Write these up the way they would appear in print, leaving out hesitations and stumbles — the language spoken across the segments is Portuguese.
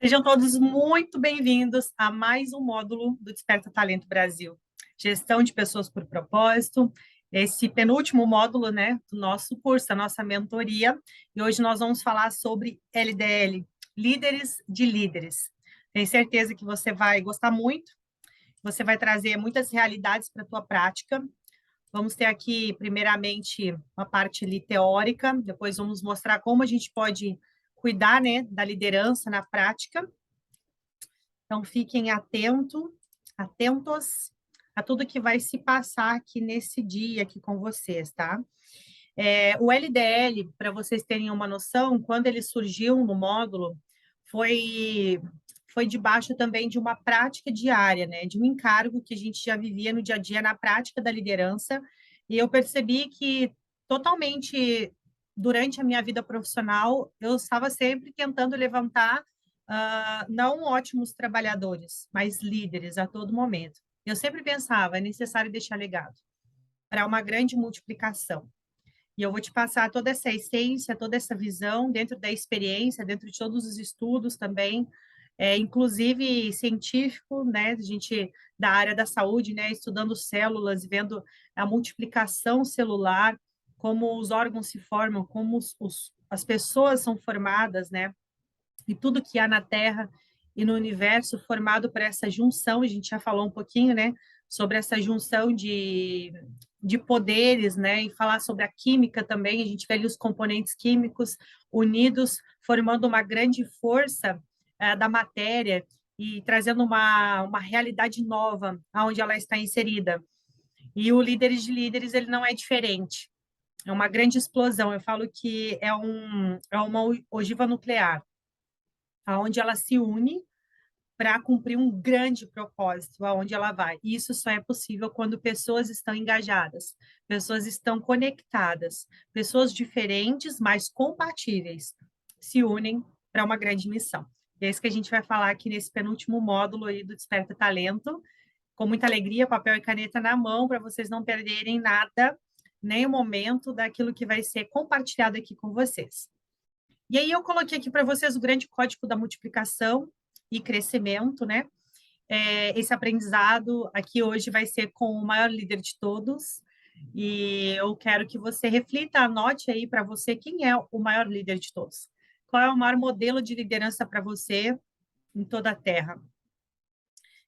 Sejam todos muito bem-vindos a mais um módulo do Desperta Talento Brasil. Gestão de pessoas por propósito, esse penúltimo módulo, né, do nosso curso, a nossa mentoria. E hoje nós vamos falar sobre LDL, líderes de líderes. Tenho certeza que você vai gostar muito, você vai trazer muitas realidades para a tua prática. Vamos ter aqui, primeiramente, uma parte ali teórica, depois vamos mostrar como a gente pode cuidar, né, da liderança na prática. Então, fiquem atentos a tudo que vai se passar aqui nesse dia aqui com vocês, tá? O LDL, para vocês terem uma noção, quando ele surgiu no módulo, foi, foi debaixo também de uma prática diária, né? De um encargo que a gente já vivia no dia a dia na prática da liderança, e eu percebi que totalmente durante a minha vida profissional, eu estava sempre tentando levantar não ótimos trabalhadores, mas líderes a todo momento. Eu sempre pensava, é necessário deixar legado para uma grande multiplicação. E eu vou te passar toda essa essência, toda essa visão dentro da experiência, dentro de todos os estudos também, inclusive científico, né? A gente da área da saúde, né? Estudando células, vendo a multiplicação celular, como os órgãos se formam, como as pessoas são formadas, né? E tudo que há na Terra e no universo formado por essa junção, a gente já falou um pouquinho, né, sobre essa junção de poderes, né, e falar sobre a química também, a gente vê ali os componentes químicos unidos, formando uma grande força da matéria e trazendo uma realidade nova aonde ela está inserida. E o Líderes de Líderes, ele não é diferente. É uma grande explosão. Eu falo que é uma ogiva nuclear aonde ela se une para cumprir um grande propósito, aonde ela vai. E isso só é possível quando pessoas estão engajadas, pessoas estão conectadas, pessoas diferentes, mas compatíveis, se unem para uma grande missão. E é isso que a gente vai falar aqui nesse penúltimo módulo aí do Desperta Talento, com muita alegria, papel e caneta na mão, para vocês não perderem nada, nem o momento daquilo que vai ser compartilhado aqui com vocês. E aí eu coloquei aqui para vocês o grande código da multiplicação e crescimento, né? Esse aprendizado aqui hoje vai ser com o maior líder de todos. E eu quero que você reflita, anote aí para você quem é o maior líder de todos. Qual é o maior modelo de liderança para você em toda a Terra?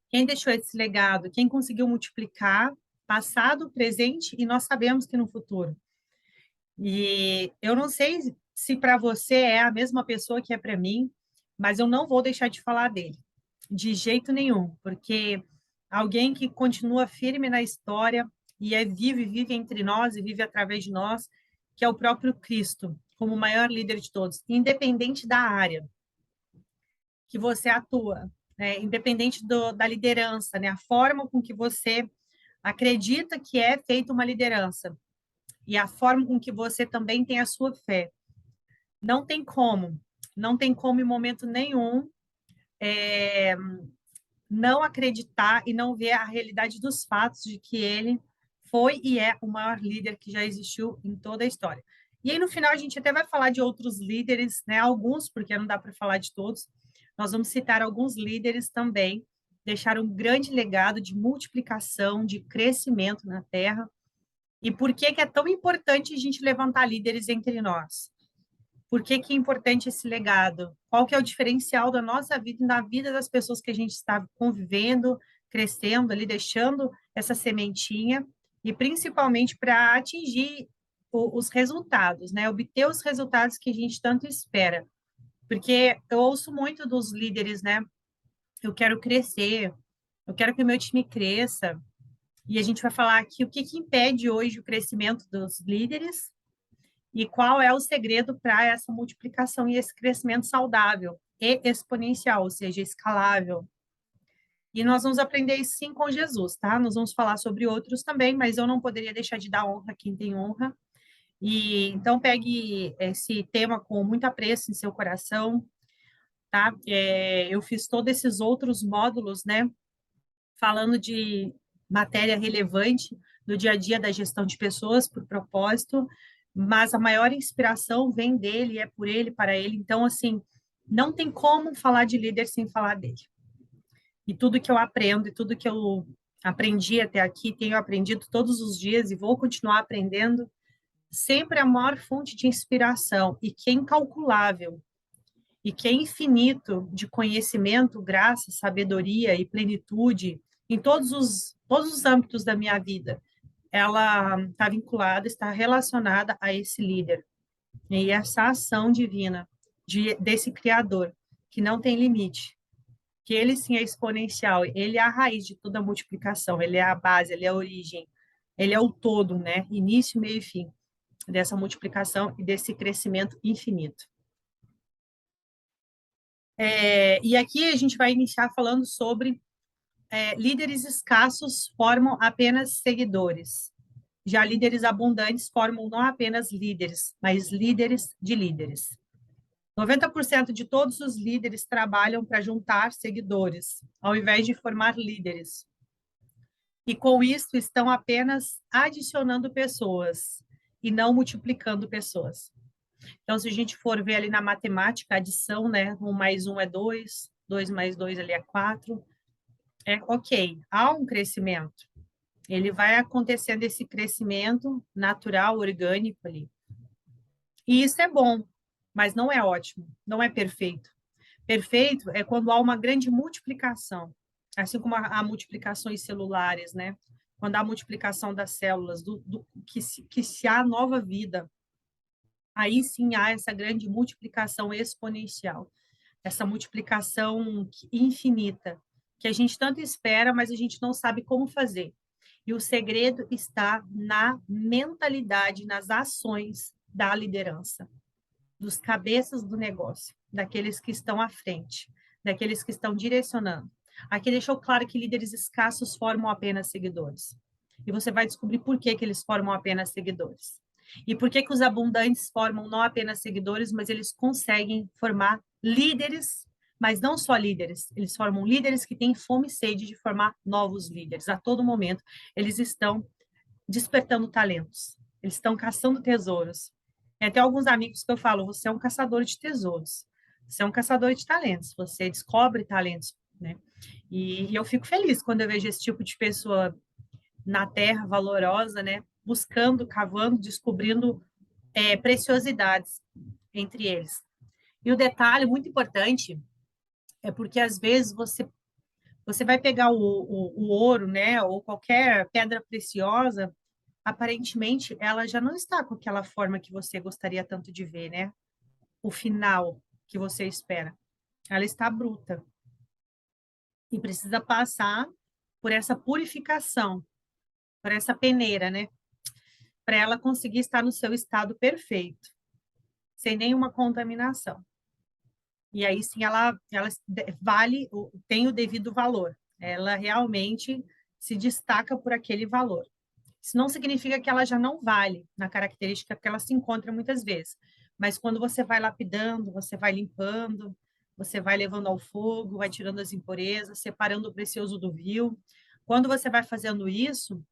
Quem deixou esse legado? Quem conseguiu multiplicar passado, presente e nós sabemos que no futuro? E eu não sei se para você é a mesma pessoa que é para mim, mas eu não vou deixar de falar dele, de jeito nenhum, porque alguém que continua firme na história e vive entre nós e vive através de nós, que é o próprio Cristo, como o maior líder de todos, independente da área que você atua, né? Independente da liderança, né? A forma com que você acredita que é feita uma liderança e a forma com que você também tem a sua fé. Não tem como, não tem como em momento nenhum é, não acreditar e não ver a realidade dos fatos de que ele foi e é o maior líder que já existiu em toda a história. E aí, no final, a gente até vai falar de outros líderes, né? Alguns, porque não dá para falar de todos. Nós vamos citar alguns líderes também, deixaram um grande legado de multiplicação, de crescimento na Terra. E por que é tão importante a gente levantar líderes entre nós? Por que é importante esse legado? Qual que é o diferencial da nossa vida e da vida das pessoas que a gente está convivendo, crescendo ali, deixando essa sementinha e principalmente para atingir os resultados, né? Obter os resultados que a gente tanto espera. Porque eu ouço muito dos líderes, né? Eu quero crescer, eu quero que o meu time cresça. E a gente vai falar aqui o que impede hoje o crescimento dos líderes e qual é o segredo para essa multiplicação e esse crescimento saudável e exponencial, ou seja, escalável. E nós vamos aprender isso sim com Jesus, tá? Nós vamos falar sobre outros também, mas eu não poderia deixar de dar honra a quem tem honra. E então pegue esse tema com muito apreço em seu coração, tá? Eu fiz todos esses outros módulos, né? Falando de matéria relevante do dia a dia da gestão de pessoas por propósito, mas a maior inspiração vem dele, é por ele, para ele. Então, assim, Não tem como falar de líder sem falar dele. E tudo que eu aprendo, e tudo que eu aprendi até aqui, tenho aprendido todos os dias e vou continuar aprendendo, sempre a maior fonte de inspiração e que é incalculável e que é infinito de conhecimento, graça, sabedoria e plenitude em todos os âmbitos da minha vida. Ela está vinculada, está relacionada a esse líder e essa ação divina desse Criador, que não tem limite, que ele sim é exponencial, ele é a raiz de toda a multiplicação, ele é a base, ele é a origem, ele é o todo, né? Início, meio e fim dessa multiplicação e desse crescimento infinito. E aqui a gente vai iniciar falando sobre líderes escassos formam apenas seguidores. Já líderes abundantes formam não apenas líderes, mas líderes de líderes. 90% de todos os líderes trabalham para juntar seguidores, ao invés de formar líderes. E com isso estão apenas adicionando pessoas e não multiplicando pessoas. Então, se a gente for ver ali na matemática, a adição, né? 1 mais 1 é 2, 2 mais 2 ali é 4. Ok, há um crescimento. Ele vai acontecendo esse crescimento natural, orgânico ali. E isso é bom, mas não é ótimo, não é perfeito. Perfeito é quando há uma grande multiplicação, assim como há multiplicações celulares, né? Quando há multiplicação das células, que se há nova vida, aí sim há essa grande multiplicação exponencial, essa multiplicação infinita, que a gente tanto espera, mas a gente não sabe como fazer. E o segredo está na mentalidade, nas ações da liderança, dos cabeças do negócio, daqueles que estão à frente, daqueles que estão direcionando. Aqui deixou claro que líderes escassos formam apenas seguidores. E você vai descobrir por que, que eles formam apenas seguidores. E por que, que os abundantes formam não apenas seguidores, mas eles conseguem formar líderes, mas não só líderes, eles formam líderes que têm fome e sede de formar novos líderes. A todo momento, eles estão despertando talentos, eles estão caçando tesouros. Tem até alguns amigos que eu falo, você é um caçador de tesouros, você é um caçador de talentos, você descobre talentos, né? E eu fico feliz quando eu vejo esse tipo de pessoa na terra, valorosa, né? Buscando, cavando, descobrindo preciosidades entre eles. E o detalhe muito importante é porque às vezes você vai pegar o ouro, né, ou qualquer pedra preciosa, aparentemente ela já não está com aquela forma que você gostaria tanto de ver, né? O final que você espera. Ela está bruta e precisa passar por essa purificação, por essa peneira, né? Para ela conseguir estar no seu estado perfeito, sem nenhuma contaminação. E aí sim ela vale, tem o devido valor. Ela realmente se destaca por aquele valor. Isso não significa que ela já não vale na característica que ela se encontra muitas vezes. Mas quando você vai lapidando, você vai limpando, você vai levando ao fogo, vai tirando as impurezas, separando o precioso do vil. Quando você vai fazendo isso,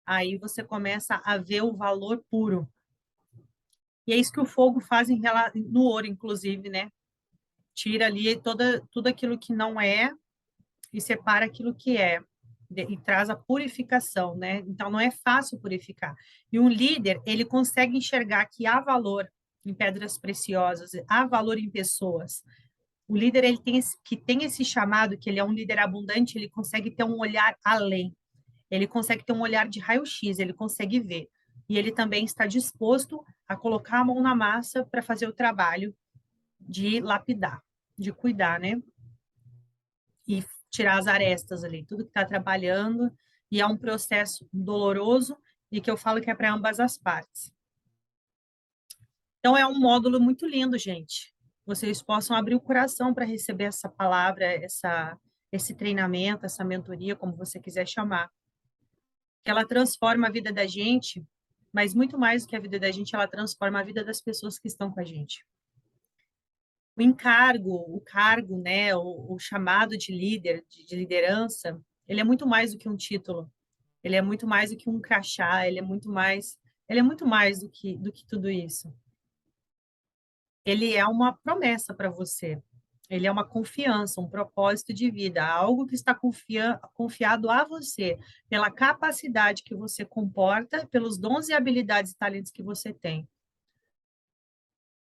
aí você começa a ver o valor puro. E é isso que o fogo faz no ouro, inclusive, né? Tira ali tudo aquilo que não é e separa aquilo que é. E traz a purificação, né? Então não é fácil purificar. E um líder, ele consegue enxergar que há valor em pedras preciosas, há valor em pessoas. O líder ele tem esse chamado, que ele é um líder abundante, ele consegue ter um olhar além. Ele consegue ter um olhar de raio-x, ele consegue ver. E ele também está disposto a colocar a mão na massa para fazer o trabalho de lapidar, de cuidar, né? E tirar as arestas ali, tudo que está trabalhando, e é um processo doloroso e que eu falo que é para ambas as partes. Então, é um módulo muito lindo, gente. Vocês possam abrir o coração para receber essa palavra, esse treinamento, essa mentoria, como você quiser chamar. Que ela transforma a vida da gente, mas muito mais do que a vida da gente, ela transforma a vida das pessoas que estão com a gente. O cargo, né, o chamado de líder, de liderança, ele é muito mais do que um título. Ele é muito mais do que um crachá, ele é muito mais do que tudo isso. ele é uma promessa para você. Ele é uma confiança, um propósito de vida, algo que está confiado a você, pela capacidade que você comporta, pelos dons e habilidades e talentos que você tem.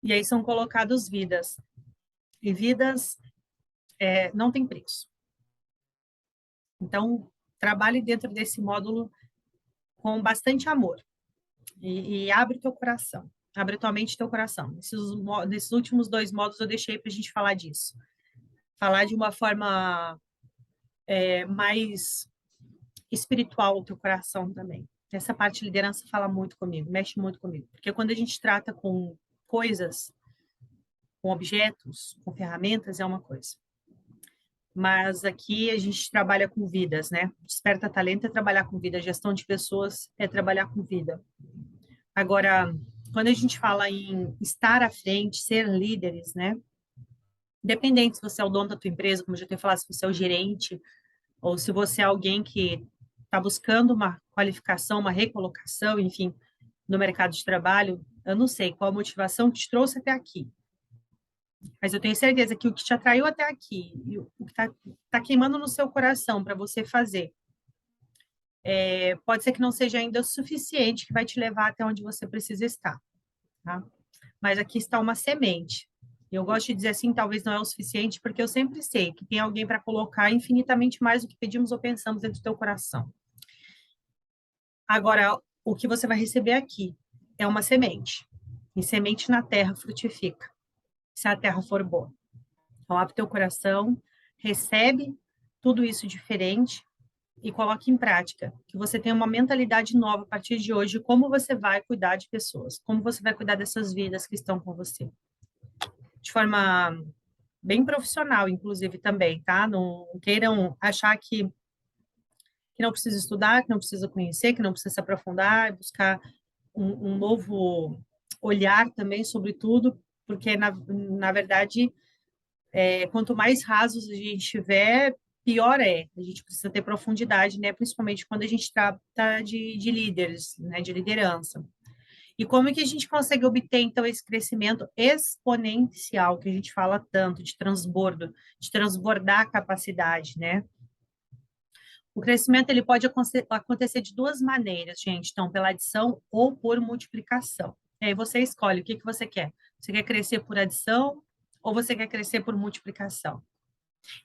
E aí são colocados vidas. E vidas não tem preço. Então, trabalhe dentro desse módulo com bastante amor. E abre teu coração. Abre tua mente e teu coração. Nesses últimos 2 módulos eu deixei para a gente falar disso. Falar de uma forma mais espiritual o teu coração também. Essa parte de liderança fala muito comigo, mexe muito comigo. Porque quando a gente trata com coisas, com objetos, com ferramentas, é uma coisa. Mas aqui a gente trabalha com vidas, né? Desperta talento é trabalhar com vida, gestão de pessoas é trabalhar com vida. Agora, quando a gente fala em estar à frente, ser líderes, né? Independente se você é o dono da tua empresa, como eu já tenho falado, se você é o gerente, ou se você é alguém que está buscando uma qualificação, uma recolocação, enfim, no mercado de trabalho, eu não sei qual a motivação que te trouxe até aqui, mas eu tenho certeza que o que te atraiu até aqui, e o que está queimando no seu coração para você fazer, pode ser que não seja ainda o suficiente que vai te levar até onde você precisa estar, tá? Mas aqui está uma semente. Eu gosto de dizer assim, talvez não é o suficiente, porque eu sempre sei que tem alguém para colocar infinitamente mais do que pedimos ou pensamos dentro do teu coração. Agora, o que você vai receber aqui é uma semente. E semente na terra frutifica, se a terra for boa. Então, abre teu coração, recebe tudo isso diferente e coloque em prática. Que você tenha uma mentalidade nova a partir de hoje, como você vai cuidar de pessoas, como você vai cuidar dessas vidas que estão com você. De forma bem profissional, inclusive, também, tá? Não queiram achar que não precisa estudar, que não precisa conhecer, que não precisa se aprofundar, buscar um novo olhar também sobre tudo, porque, na verdade, quanto mais rasos a gente tiver, pior é. A gente precisa ter profundidade, né? Principalmente quando a gente trata de líderes, né? De liderança. E como é que a gente consegue obter, então, esse crescimento exponencial que a gente fala tanto, de transbordo, de transbordar a capacidade, né? O crescimento ele pode acontecer de 2 maneiras, gente. Então, pela adição ou por multiplicação. E aí você escolhe o que você quer. Você quer crescer por adição ou você quer crescer por multiplicação?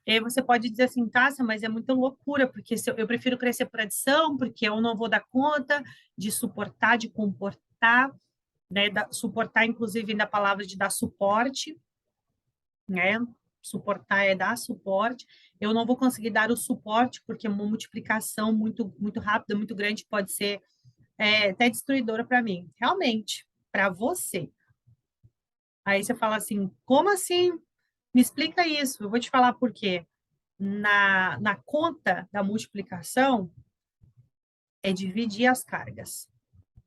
E aí você pode dizer assim, Tássia, mas é muita loucura, porque eu prefiro crescer por adição, porque eu não vou dar conta de suportar, de comportar, né? Suportar, inclusive, da palavra de dar suporte, né? Suportar é dar suporte. Eu não vou conseguir dar o suporte, porque uma multiplicação muito rápida, muito grande, pode ser até destruidora para mim. Realmente, para você. Aí você fala assim, como assim? Me explica isso. Eu vou te falar por quê. Na conta da multiplicação, é dividir as cargas.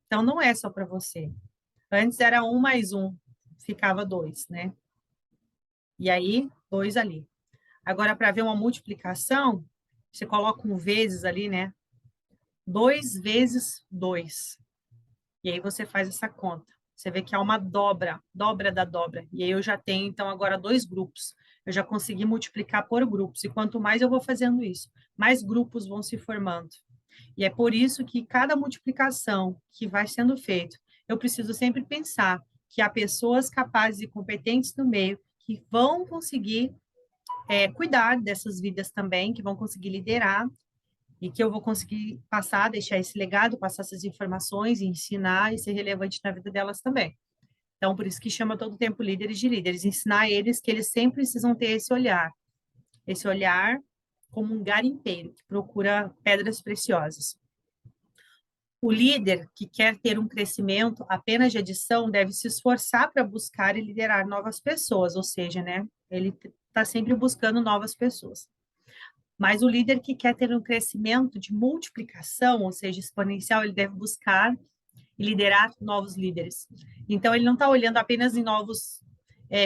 Então, não é só para você. Antes era 1 mais 1, ficava 2, né? E aí, 2 ali. Agora, para ver uma multiplicação, você coloca um vezes ali, né? 2 vezes 2. E aí você faz essa conta. Você vê que há uma dobra, dobra da dobra. E aí eu já tenho, então, agora 2 grupos. Eu já consegui multiplicar por grupos. E quanto mais eu vou fazendo isso, mais grupos vão se formando. E é por isso que cada multiplicação que vai sendo feito, eu preciso sempre pensar que há pessoas capazes e competentes no meio que vão conseguir cuidar dessas vidas também, que vão conseguir liderar e que eu vou conseguir passar, deixar esse legado, passar essas informações, ensinar e ser relevante na vida delas também. Então, por isso que chama todo o tempo líderes de líderes, ensinar eles que eles sempre precisam ter esse olhar como um garimpeiro que procura pedras preciosas. O líder que quer ter um crescimento apenas de adição deve se esforçar para buscar e liderar novas pessoas, ou seja, né, ele está sempre buscando novas pessoas. Mas o líder que quer ter um crescimento de multiplicação, ou seja, exponencial, ele deve buscar e liderar novos líderes. Então, ele não está olhando apenas em novos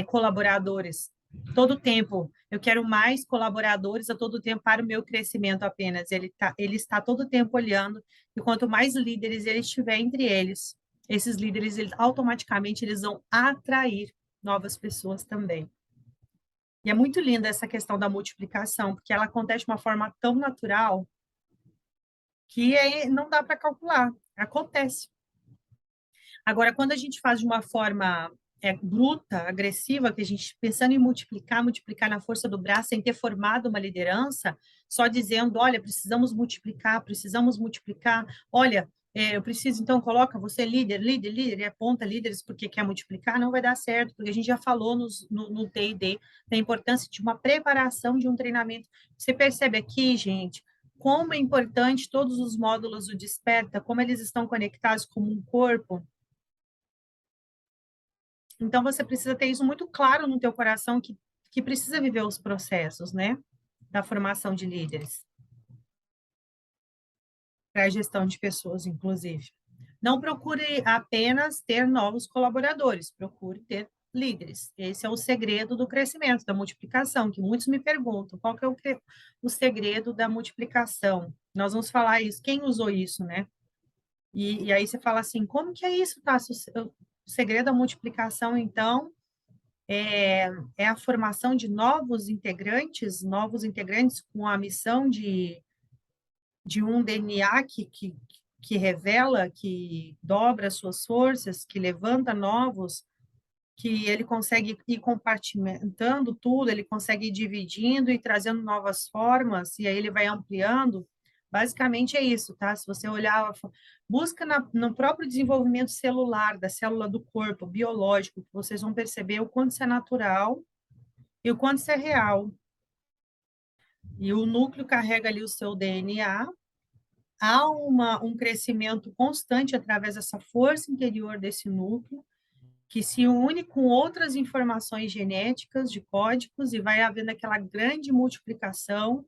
colaboradores. Todo tempo, eu quero mais colaboradores a todo tempo para o meu crescimento apenas. Ele está todo tempo olhando, e quanto mais líderes ele tiver entre eles, esses líderes, automaticamente, eles vão atrair novas pessoas também. E é muito linda essa questão da multiplicação, porque ela acontece de uma forma tão natural que não dá para calcular, acontece. Agora, quando a gente faz de uma forma bruta, agressiva, que a gente pensando em multiplicar, multiplicar na força do braço, sem ter formado uma liderança, só dizendo, olha, precisamos multiplicar, olha, eu preciso, então, coloca você líder, líder, líder, e aponta líderes porque quer multiplicar, não vai dar certo, porque a gente já falou no T&D da importância de uma preparação de um treinamento. Você percebe aqui, gente, como é importante todos os módulos do Desperta, como eles estão conectados como um corpo. Então, você precisa ter isso muito claro no teu coração, que precisa viver os processos, né? Da formação de líderes, para a gestão de pessoas, inclusive. Não procure apenas ter novos colaboradores, procure ter líderes. Esse é o segredo do crescimento, da multiplicação, que muitos me perguntam, qual que é o segredo da multiplicação? Nós vamos falar isso, quem usou isso, né? E aí você fala assim, como que é isso, tá? O segredo da multiplicação, então, é a formação de novos integrantes com a missão de um DNA que revela, que dobra as suas forças, que levanta novos, que ele consegue ir compartimentando tudo, ele consegue ir dividindo e trazendo novas formas, e aí ele vai ampliando. Basicamente é isso, tá? Se você olhar, busca no próprio desenvolvimento celular, da célula do corpo, biológico, que vocês vão perceber o quanto isso é natural e o quanto isso é real. E o núcleo carrega ali o seu DNA, há um crescimento constante através dessa força interior desse núcleo, que se une com outras informações genéticas de códigos e vai havendo aquela grande multiplicação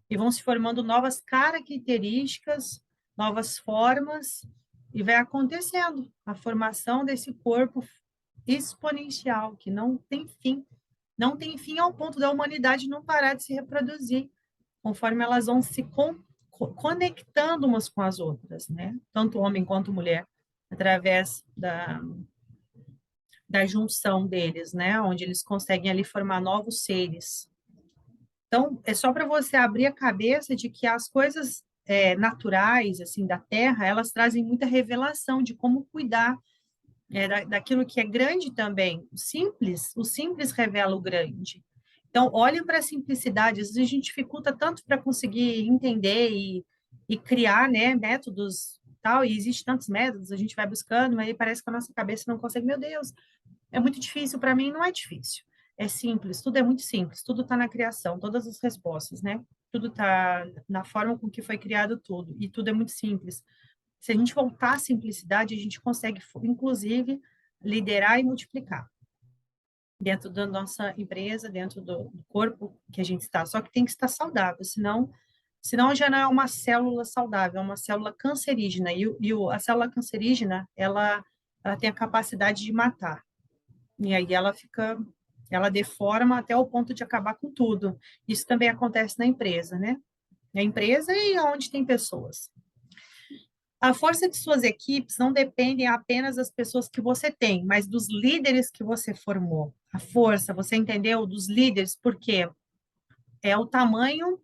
e vão se formando novas características, novas formas e vai acontecendo a formação desse corpo exponencial que não tem fim ao ponto da humanidade não parar de se reproduzir, conforme elas vão se conectando umas com as outras, né? Tanto homem quanto mulher, através da junção deles, né? Onde eles conseguem ali formar novos seres. Então, é só para você abrir a cabeça de que as coisas naturais, assim, da Terra, elas trazem muita revelação de como cuidar daquilo que é grande também. O simples revela o grande. Então, olhem para a simplicidade. Às vezes a gente dificulta tanto para conseguir entender e criar, né, métodos, tal, e existem tantos métodos, a gente vai buscando, mas aí parece que a nossa cabeça não consegue. Meu Deus, é muito difícil. Para mim, não é difícil. É simples, tudo é muito simples, tudo está na criação, todas as respostas, né? Tudo está na forma com que foi criado tudo, e tudo é muito simples. Se a gente voltar à simplicidade, a gente consegue, inclusive, liderar e multiplicar dentro da nossa empresa, dentro do corpo que a gente está. Só que tem que estar saudável, senão já não é uma célula saudável, é uma célula cancerígena. A célula cancerígena, ela tem a capacidade de matar. E aí ela deforma até o ponto de acabar com tudo. Isso também acontece na empresa, né? Na empresa e onde tem pessoas. A força de suas equipes não depende apenas das pessoas que você tem, mas dos líderes que você formou. A força, você entendeu? Dos líderes, porque é o tamanho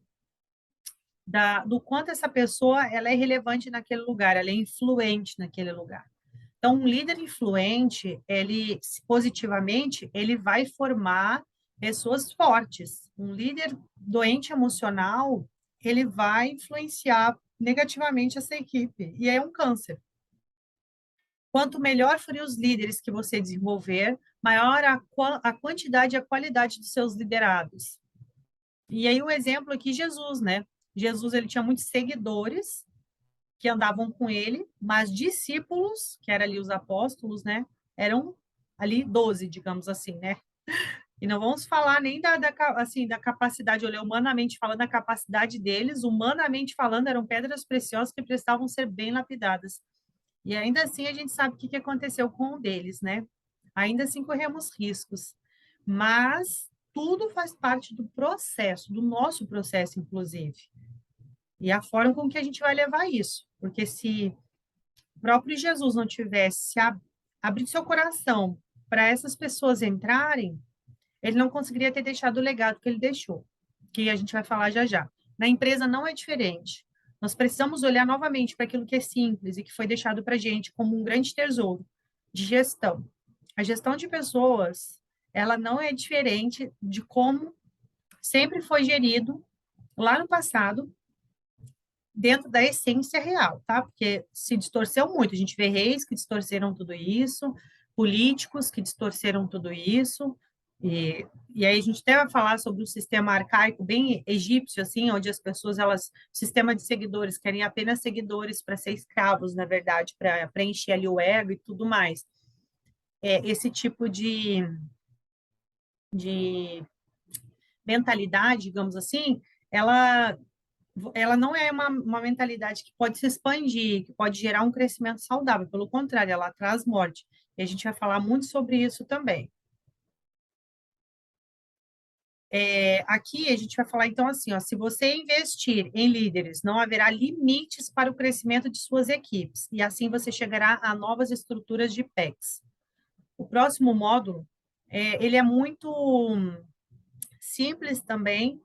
do quanto essa pessoa ela é relevante naquele lugar, ela é influente naquele lugar. Então, um líder influente, ele positivamente, ele vai formar pessoas fortes. Um líder doente emocional, ele vai influenciar negativamente essa equipe, e é um câncer. Quanto melhor forem os líderes que você desenvolver, maior a quantidade e a qualidade dos seus liderados. E aí um exemplo aqui, Jesus, né? Jesus, ele tinha muitos seguidores que andavam com ele, mas discípulos, que eram ali os apóstolos, né? Eram ali 12, digamos assim, né? E não vamos falar nem assim, da capacidade, olha, humanamente falando, a capacidade deles, humanamente falando, eram pedras preciosas que precisavam ser bem lapidadas. E ainda assim a gente sabe o que aconteceu com um deles, né? Ainda assim corremos riscos. Mas tudo faz parte do processo, do nosso processo, inclusive. E a forma com que a gente vai levar isso. Porque se o próprio Jesus não tivesse abrido seu coração para essas pessoas entrarem, ele não conseguiria ter deixado o legado que ele deixou, que a gente vai falar já já. Na empresa não é diferente. Nós precisamos olhar novamente para aquilo que é simples e que foi deixado para a gente como um grande tesouro de gestão. A gestão de pessoas, ela não é diferente de como sempre foi gerido lá no passado, dentro da essência real, tá? Porque se distorceu muito. A gente vê reis que distorceram tudo isso, políticos que distorceram tudo isso, e aí a gente até vai falar sobre um sistema arcaico bem egípcio, assim, onde as pessoas, elas, sistema de seguidores, querem apenas seguidores para ser escravos, na verdade, para preencher ali o ego e tudo mais. Esse tipo de mentalidade, digamos assim, ela ela não é uma mentalidade que pode se expandir, que pode gerar um crescimento saudável. Pelo contrário, ela traz morte. E a gente vai falar muito sobre isso também. Aqui a gente vai falar então assim, ó, se você investir em líderes, não haverá limites para o crescimento de suas equipes, e assim você chegará a novas estruturas de PECs. O próximo módulo, ele é muito simples também,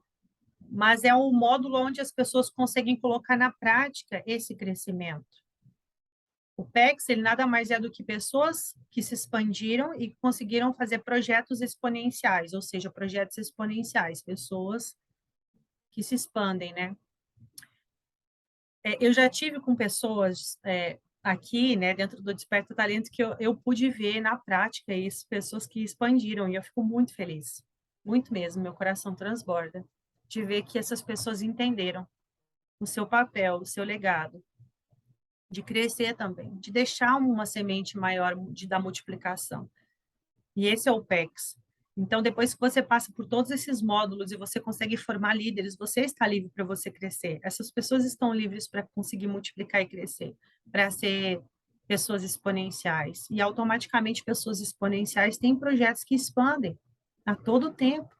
mas é um módulo onde as pessoas conseguem colocar na prática esse crescimento. O PEX, ele nada mais é do que pessoas que se expandiram e conseguiram fazer projetos exponenciais, ou seja, projetos exponenciais, pessoas que se expandem, né? Eu já tive com pessoas aqui, né, dentro do Desperta Talento, que eu pude ver na prática isso, pessoas que expandiram, e eu fico muito feliz, muito mesmo, meu coração transborda de ver que essas pessoas entenderam o seu papel, o seu legado, de crescer também, de deixar uma semente maior da multiplicação. E esse é o PEX. Então, depois que você passa por todos esses módulos e você consegue formar líderes, você está livre para você crescer. Essas pessoas estão livres para conseguir multiplicar e crescer, para ser pessoas exponenciais. E automaticamente, pessoas exponenciais têm projetos que expandem a todo tempo.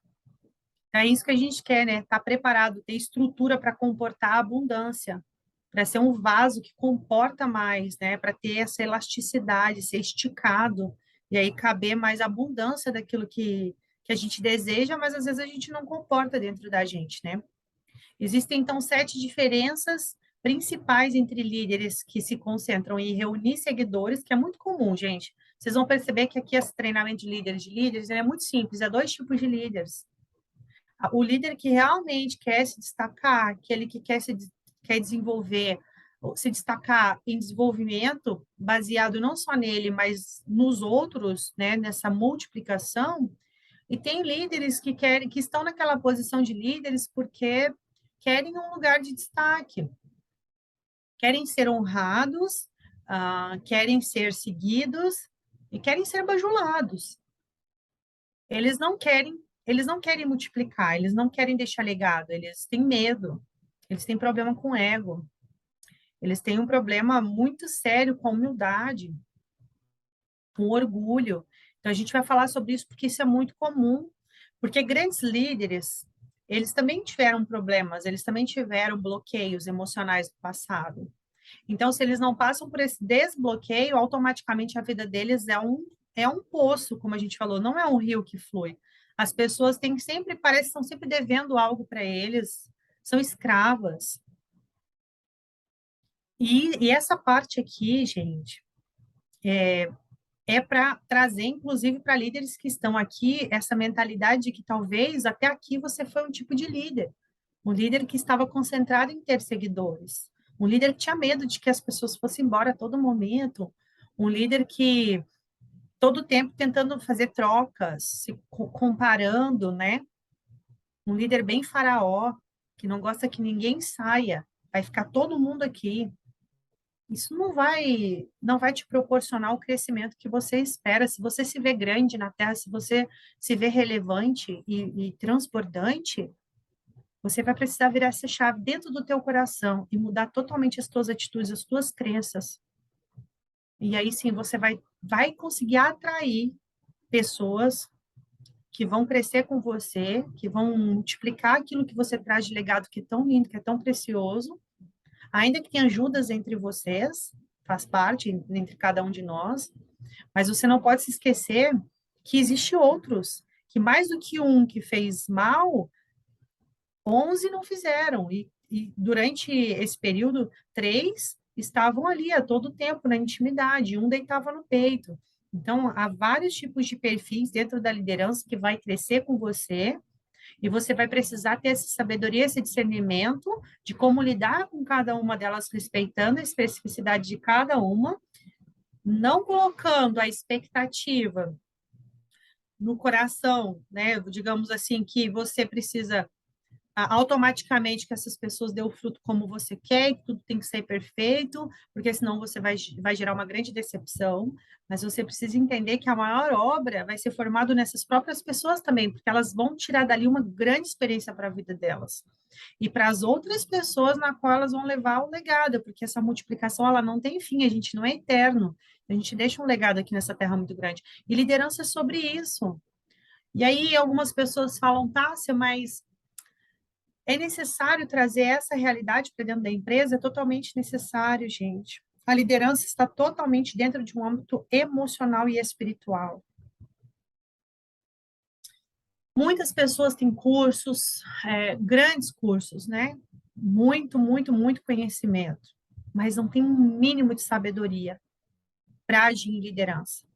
É isso que a gente quer, né? Estar preparado, ter estrutura para comportar a abundância, para ser um vaso que comporta mais, né? Para ter essa elasticidade, ser esticado, e aí caber mais abundância daquilo que a gente deseja, mas às vezes a gente não comporta dentro da gente, né? Existem, então, 7 diferenças principais entre líderes que se concentram em reunir seguidores, que é muito comum, gente. Vocês vão perceber que aqui esse treinamento de líderes é muito simples, é 2 tipos de líderes. O líder que realmente quer se destacar, aquele que quer desenvolver, se destacar em desenvolvimento, baseado não só nele, mas nos outros, né, nessa multiplicação. E tem líderes que querem, que estão naquela posição de líderes porque querem um lugar de destaque, querem ser honrados, querem ser seguidos e querem ser bajulados. Eles não querem, eles não querem multiplicar, eles não querem deixar legado, eles têm medo, eles têm problema com ego, eles têm um problema muito sério com humildade, com orgulho. Então a gente vai falar sobre isso porque isso é muito comum, porque grandes líderes, eles também tiveram problemas, eles também tiveram bloqueios emocionais do passado. Então, se eles não passam por esse desbloqueio, automaticamente a vida deles é um poço, como a gente falou, não é um rio que flui. As pessoas têm sempre, parece que estão sempre devendo algo para eles, são escravas. E essa parte aqui, gente, é para trazer, inclusive, para líderes que estão aqui, essa mentalidade de que talvez até aqui você foi um tipo de líder, um líder que estava concentrado em ter seguidores, um líder que tinha medo de que as pessoas fossem embora a todo momento, um líder que todo tempo tentando fazer trocas, se comparando, né? Um líder bem faraó, que não gosta que ninguém saia, vai ficar todo mundo aqui. Isso não vai te proporcionar o crescimento que você espera. Se você se vê grande na Terra, se você se vê relevante e transbordante, você vai precisar virar essa chave dentro do teu coração e mudar totalmente as tuas atitudes, as tuas crenças. E aí sim você vai conseguir atrair pessoas que vão crescer com você, que vão multiplicar aquilo que você traz de legado que é tão lindo, que é tão precioso, ainda que tenha ajudas entre vocês, faz parte entre cada um de nós, mas você não pode se esquecer que existe outros, que mais do que um que fez mal, 11 não fizeram. E durante esse período, 3 estavam ali a todo tempo na intimidade, um deitava no peito. Então, há vários tipos de perfis dentro da liderança que vai crescer com você, e você vai precisar ter essa sabedoria, esse discernimento de como lidar com cada uma delas, respeitando a especificidade de cada uma, não colocando a expectativa no coração, né? Digamos assim, que você precisa automaticamente que essas pessoas dêem o fruto como você quer, que tudo tem que ser perfeito, porque senão você vai gerar uma grande decepção. Mas você precisa entender que a maior obra vai ser formada nessas próprias pessoas também, porque elas vão tirar dali uma grande experiência para a vida delas. E para as outras pessoas na qual elas vão levar o legado, porque essa multiplicação ela não tem fim, a gente não é eterno. A gente deixa um legado aqui nessa terra muito grande. E liderança é sobre isso. E aí algumas pessoas falam, Tássia, mas é necessário trazer essa realidade para dentro da empresa? É totalmente necessário, gente. A liderança está totalmente dentro de um âmbito emocional e espiritual. Muitas pessoas têm cursos, grandes cursos, né? Muito, muito, muito conhecimento, mas não tem um mínimo de sabedoria para agir em liderança.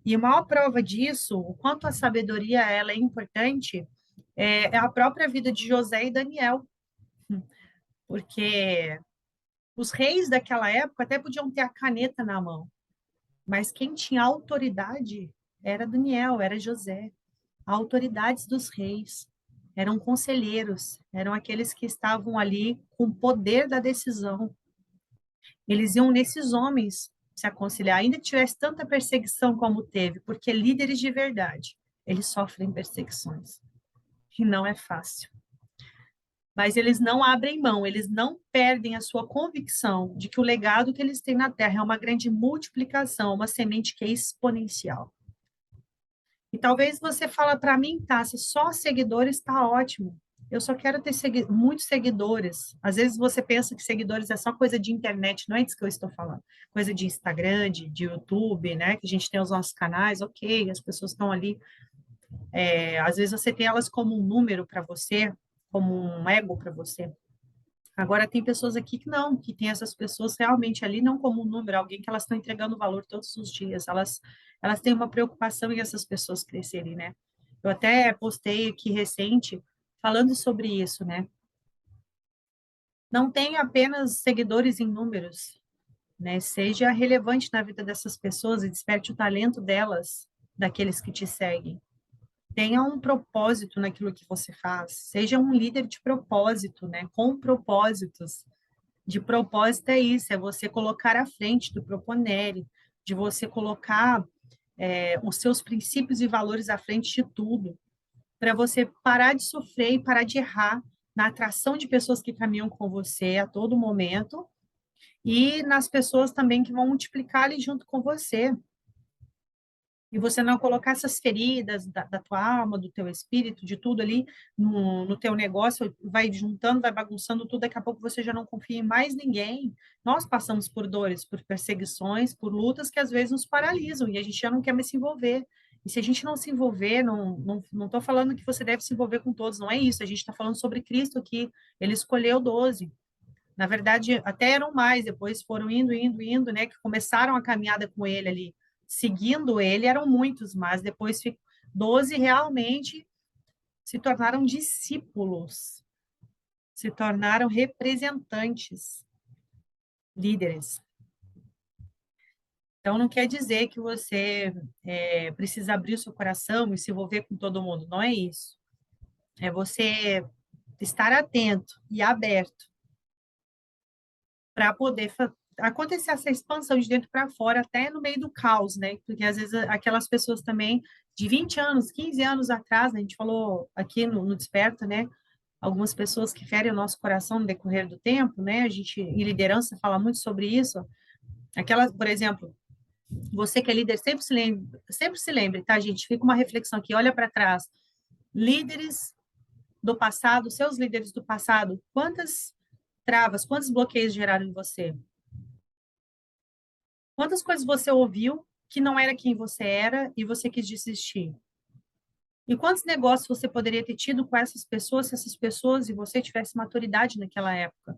E a maior prova disso, o quanto a sabedoria ela é importante, é a própria vida de José e Daniel, porque os reis daquela época até podiam ter a caneta na mão, mas quem tinha autoridade era Daniel, era José. Autoridades dos reis eram conselheiros, eram aqueles que estavam ali com o poder da decisão. Eles iam nesses homens se aconselhar, ainda que tivesse tanta perseguição como teve, porque líderes de verdade, eles sofrem perseguições. E não é fácil. Mas eles não abrem mão, eles não perdem a sua convicção de que o legado que eles têm na Terra é uma grande multiplicação, uma semente que é exponencial. E talvez você fala para mim, tá, se só seguidores está ótimo. Eu só quero ter muitos seguidores. Às vezes você pensa que seguidores é só coisa de internet, não é disso que eu estou falando. Coisa de Instagram, de YouTube, né? Que a gente tem os nossos canais, ok, as pessoas estão ali. Às vezes você tem elas como um número para você, como um ego para você. Agora, tem pessoas aqui que não, que tem essas pessoas realmente ali, não como um número, alguém que elas estão entregando valor todos os dias. Elas têm uma preocupação em essas pessoas crescerem, né? Eu até postei aqui recente falando sobre isso, né? Não tem apenas seguidores em números, né? Seja relevante na vida dessas pessoas e desperte o talento delas, daqueles que te seguem. Tenha um propósito naquilo que você faz. Seja um líder de propósito, né? Com propósitos. De propósito é isso, é você colocar à frente do proponere, de você colocar os seus princípios e valores à frente de tudo, para você parar de sofrer e parar de errar na atração de pessoas que caminham com você a todo momento e nas pessoas também que vão multiplicar ali junto com você. E você não colocar essas feridas da tua alma, do teu espírito, de tudo ali no teu negócio, vai juntando, vai bagunçando tudo, daqui a pouco você já não confia em mais ninguém. Nós passamos por dores, por perseguições, por lutas que às vezes nos paralisam e a gente já não quer mais se envolver. E se a gente não se envolver, não estou falando que você deve se envolver com todos, não é isso. A gente está falando sobre Cristo aqui. Ele escolheu 12. Na verdade, até eram mais, depois foram indo, indo, indo, né? Que começaram a caminhada com ele ali, seguindo ele, eram muitos, mas depois 12 realmente se tornaram discípulos, se tornaram representantes, líderes. Então, não quer dizer que você precisa abrir o seu coração e se envolver com todo mundo, não é isso. É você estar atento e aberto para poder acontecer essa expansão de dentro para fora, até no meio do caos, né? Porque às vezes aquelas pessoas também de 20 anos, 15 anos atrás, né? A gente falou aqui no Desperta, né? Algumas pessoas que ferem o nosso coração no decorrer do tempo, né? A gente, em liderança, fala muito sobre isso. Aquela, por exemplo, você que é líder, sempre se lembre, tá, gente? Fica uma reflexão aqui, olha para trás. Líderes do passado, seus líderes do passado, quantas travas, quantos bloqueios geraram em você? Quantas coisas você ouviu que não era quem você era e você quis desistir? E quantos negócios você poderia ter tido com essas pessoas se essas pessoas e você tivesse maturidade naquela época?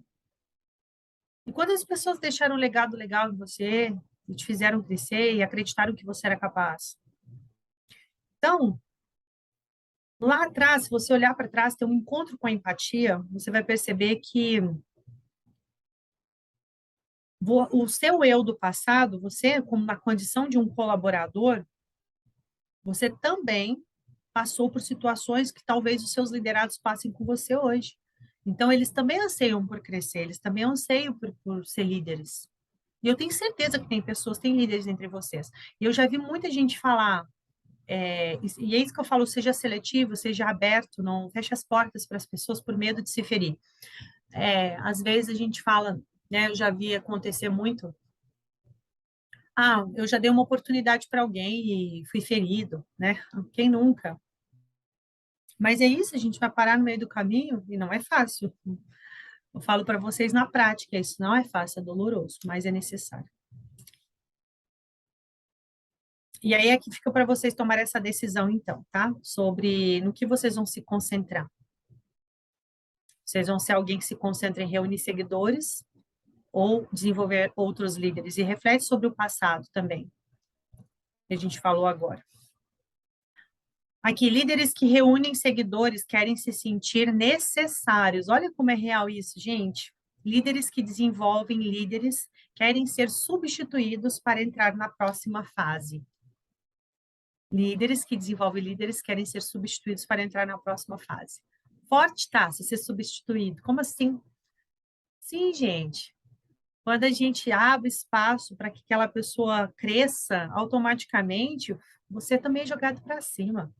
E quantas pessoas deixaram um legado legal em você e te fizeram crescer e acreditaram que você era capaz? Então, lá atrás, se você olhar para trás, ter um encontro com a empatia, você vai perceber que o seu eu do passado, você, como na condição de um colaborador, você também passou por situações que talvez os seus liderados passem com você hoje. Então, eles também anseiam por crescer, eles também anseiam por ser líderes. E eu tenho certeza que tem pessoas, tem líderes entre vocês. E eu já vi muita gente falar, e é isso que eu falo, seja seletivo, seja aberto, não feche as portas para as pessoas por medo de se ferir. Às vezes a gente fala, né, eu já vi acontecer muito, eu já dei uma oportunidade para alguém e fui ferido, né? Quem nunca? Mas é isso, a gente vai parar no meio do caminho e não é fácil. Eu falo para vocês na prática, isso não é fácil, é doloroso, mas é necessário. E aí é que fica para vocês tomar essa decisão, então, tá? Sobre no que vocês vão se concentrar. Vocês vão ser alguém que se concentra em reunir seguidores ou desenvolver outros líderes. E reflete sobre o passado também, que a gente falou agora. Aqui, líderes que reúnem seguidores querem se sentir necessários. Olha como é real isso, gente. Líderes que desenvolvem líderes querem ser substituídos para entrar na próxima fase. Líderes que desenvolvem líderes querem ser substituídos para entrar na próxima fase. Forte, tá? Se ser substituído. Como assim? Sim, gente. Quando a gente abre espaço para que aquela pessoa cresça, automaticamente você também é jogado para cima.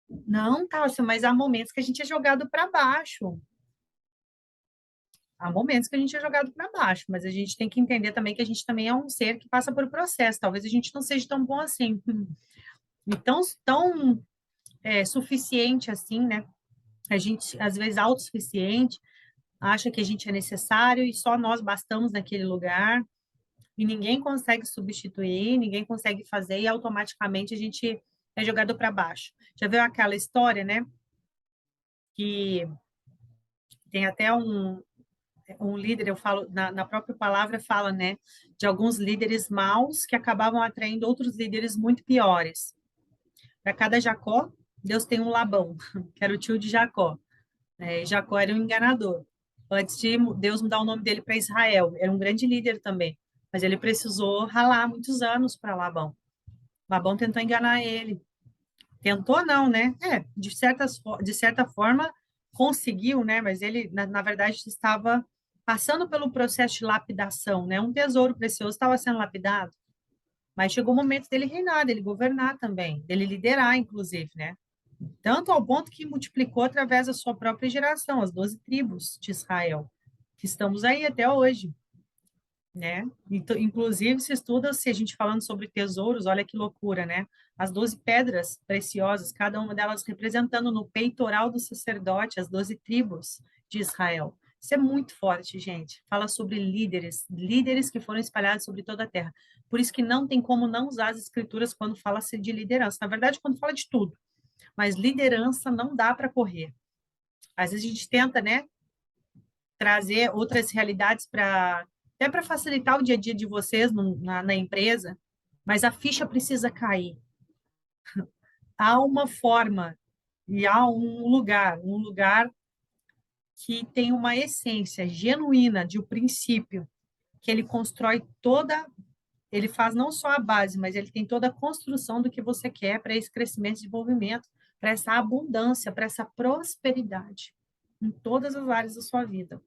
Não, Tássia, mas há momentos que a gente é jogado para baixo. Há momentos que a gente é jogado para baixo, mas a gente tem que entender também que a gente também é um ser que passa por processo. Talvez a gente não seja tão bom assim. Então, tão suficiente assim, né? A gente, às vezes, autossuficiente, acha que a gente é necessário e só nós bastamos naquele lugar, e ninguém consegue substituir, ninguém consegue fazer, e automaticamente a gente é jogado para baixo. Já viu aquela história, né? Que tem até um líder, eu falo, na própria palavra fala, né? De alguns líderes maus que acabavam atraindo outros líderes muito piores. Para cada Jacó, Deus tem um Labão, que era o tio de Jacó. Jacó era um enganador. Antes de Deus mudar o nome dele para Israel, era um grande líder também, mas ele precisou ralar muitos anos para Labão. Labão tentou enganar ele. Tentou não, né? De certa forma conseguiu, né? Mas ele, na verdade, estava passando pelo processo de lapidação, né? Um tesouro precioso estava sendo lapidado, mas chegou o momento dele reinar, dele governar também, dele liderar, inclusive, né? Tanto ao ponto que multiplicou através da sua própria geração, as 12 tribos de Israel, que estamos aí até hoje, né? Então, inclusive, se estuda, se a gente falando sobre tesouros, olha que loucura, né? As 12 pedras preciosas, cada uma delas representando no peitoral do sacerdote as 12 tribos de Israel. Isso é muito forte, gente. Fala sobre líderes, líderes que foram espalhados sobre toda a terra. Por isso que não tem como não usar as escrituras quando fala-se de liderança. Na verdade, quando fala de tudo. Mas liderança não dá para correr. Às vezes a gente tenta, né, trazer outras realidades para até para facilitar o dia a dia de vocês na empresa, mas a ficha precisa cair. Há uma forma e há um lugar que tem uma essência genuína de um princípio, que ele constrói toda, ele faz não só a base, mas ele tem toda a construção do que você quer para esse crescimento e desenvolvimento, para essa abundância, para essa prosperidade em todas as áreas da sua vida.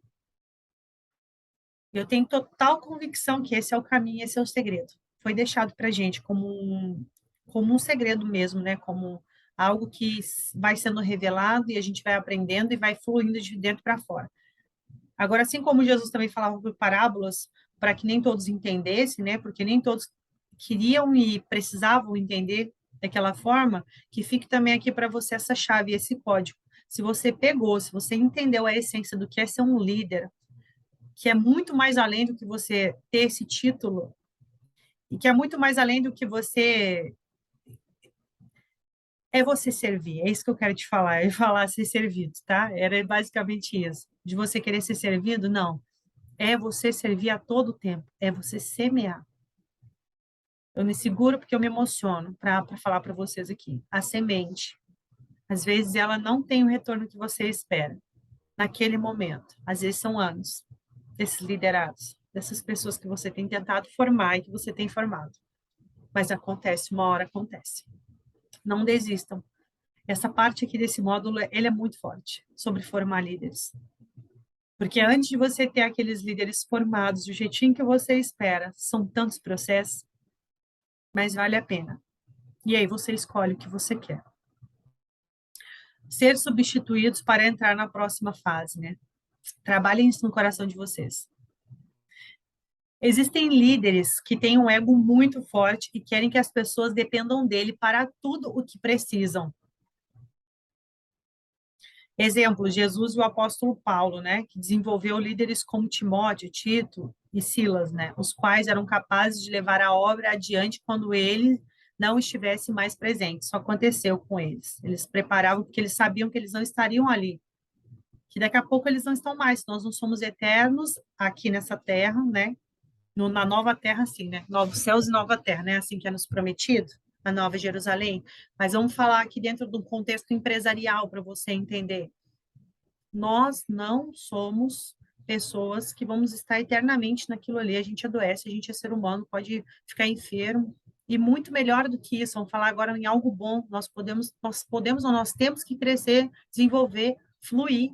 Eu tenho total convicção que esse é o caminho, esse é o segredo. Foi deixado para a gente como um segredo mesmo, né? Como algo que vai sendo revelado e a gente vai aprendendo e vai fluindo de dentro para fora. Agora, assim como Jesus também falava por parábolas, para que nem todos entendessem, né? Porque nem todos queriam e precisavam entender daquela forma, que fique também aqui para você essa chave, esse código. Se você pegou, se você entendeu a essência do que é ser um líder, que é muito mais além do que você ter esse título, e que é muito mais além do que é você servir. É isso que eu quero te falar, é falar ser servido, tá? Era basicamente isso. De você querer ser servido, não. É você servir a todo tempo, é você semear. Eu me seguro porque eu me emociono para falar para vocês aqui. A semente, às vezes ela não tem o retorno que você espera naquele momento. Às vezes são anos desses liderados, dessas pessoas que você tem tentado formar e que você tem formado. Mas acontece, uma hora acontece. Não desistam. Essa parte aqui desse módulo, ele é muito forte sobre formar líderes. Porque antes de você ter aqueles líderes formados do jeitinho que você espera, são tantos processos, mas vale a pena. E aí você escolhe o que você quer. Ser substituídos para entrar na próxima fase, né? Trabalhem isso no coração de vocês. Existem líderes que têm um ego muito forte e querem que as pessoas dependam dele para tudo o que precisam. Exemplo, Jesus e o apóstolo Paulo, né, que desenvolveu líderes como Timóteo, Tito e Silas, né, os quais eram capazes de levar a obra adiante quando ele não estivesse mais presente. Isso aconteceu com eles. Eles preparavam porque eles sabiam que eles não estariam ali, que daqui a pouco eles não estão mais. Nós não somos eternos aqui nessa terra, né? Na nova terra, assim, né? Novos céus e nova terra, né? Assim que é nos prometido, a nova Jerusalém. Mas vamos falar aqui dentro do contexto empresarial para você entender. Nós não somos pessoas que vamos estar eternamente naquilo ali. A gente adoece, a gente é ser humano, pode ficar enfermo. E muito melhor do que isso, vamos falar agora em algo bom. Nós temos que crescer, desenvolver, fluir.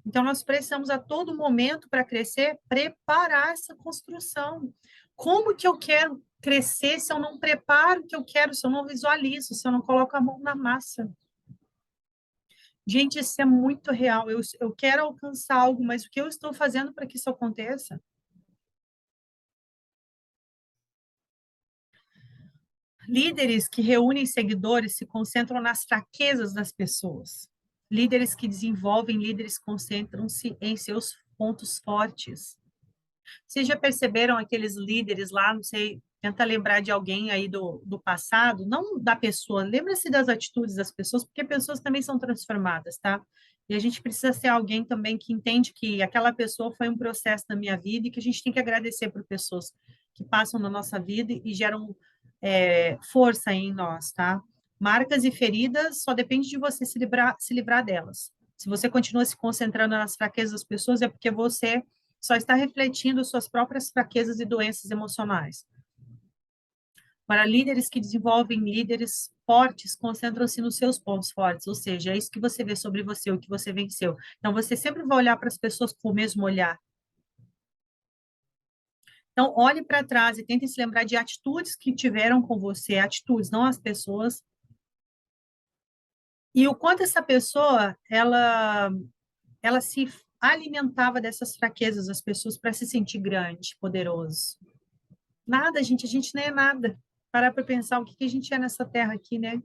Então, nós precisamos a todo momento para crescer, preparar essa construção. Como que eu quero crescer se eu não preparo o que eu quero, se eu não visualizo, se eu não coloco a mão na massa? Gente, isso é muito real. Eu quero alcançar algo, mas o que eu estou fazendo para que isso aconteça? Líderes que reúnem seguidores se concentram nas fraquezas das pessoas. Líderes que desenvolvem líderes concentram-se em seus pontos fortes. Vocês já perceberam aqueles líderes lá, não sei, tenta lembrar de alguém aí do passado, não da pessoa, lembra-se das atitudes das pessoas, porque pessoas também são transformadas, tá? E a gente precisa ser alguém também que entende que aquela pessoa foi um processo na minha vida e que a gente tem que agradecer por pessoas que passam na nossa vida e geram força em nós, tá? Marcas e feridas só depende de você se livrar delas. Se você continua se concentrando nas fraquezas das pessoas, é porque você só está refletindo suas próprias fraquezas e doenças emocionais. Para líderes que desenvolvem líderes fortes, concentram-se nos seus pontos fortes, ou seja, é isso que você vê sobre você, o que você venceu. Então, você sempre vai olhar para as pessoas com o mesmo olhar. Então, olhe para trás e tente se lembrar de atitudes que tiveram com você, atitudes, não as pessoas. E o quanto essa pessoa, ela se alimentava dessas fraquezas das pessoas para se sentir grande, poderoso. Nada, gente, a gente nem é nada. Parar para pensar o que que a gente é nessa terra aqui, né?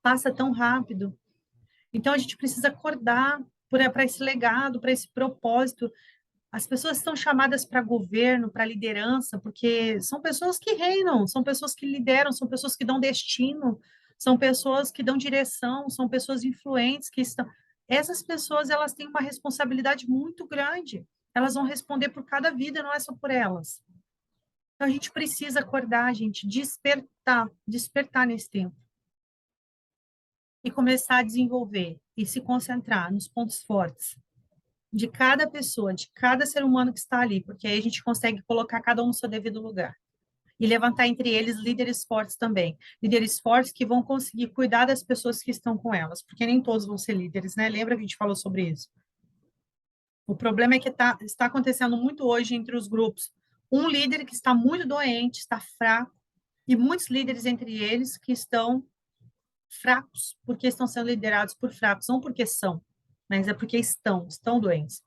Passa tão rápido. Então a gente precisa acordar para esse legado, para esse propósito. As pessoas estão chamadas para governo, para liderança, porque são pessoas que reinam, são pessoas que lideram, são pessoas que dão destino, são pessoas que dão direção, são pessoas influentes que estão. Essas pessoas, elas têm uma responsabilidade muito grande. Elas vão responder por cada vida, não é só por elas. Então, a gente precisa acordar, gente, despertar nesse tempo. E começar a desenvolver e se concentrar nos pontos fortes de cada pessoa, de cada ser humano que está ali, porque aí a gente consegue colocar cada um no seu devido lugar. E levantar entre eles líderes fortes também. Líderes fortes que vão conseguir cuidar das pessoas que estão com elas, porque nem todos vão ser líderes, né? Lembra que a gente falou sobre isso? O problema é que está acontecendo muito hoje entre os grupos. Um líder que está muito doente, está fraco, e muitos líderes entre eles que estão fracos, porque estão sendo liderados por fracos, não porque são, mas é porque estão doentes.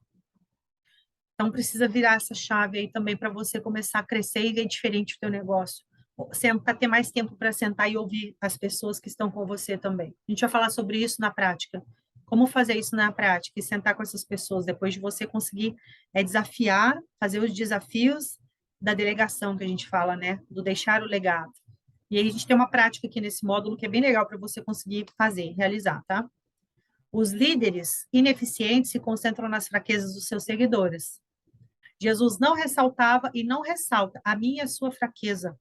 Então, precisa virar essa chave aí também para você começar a crescer e ver diferente o teu negócio. Para ter mais tempo para sentar e ouvir as pessoas que estão com você também. A gente vai falar sobre isso na prática. Como fazer isso na prática e sentar com essas pessoas depois de você conseguir desafiar, fazer os desafios da delegação que a gente fala, né? Do deixar o legado. E aí a gente tem uma prática aqui nesse módulo que é bem legal para você conseguir fazer, realizar, tá? Os líderes ineficientes se concentram nas fraquezas dos seus seguidores. Jesus não ressaltava e não ressalta a minha e a sua fraqueza.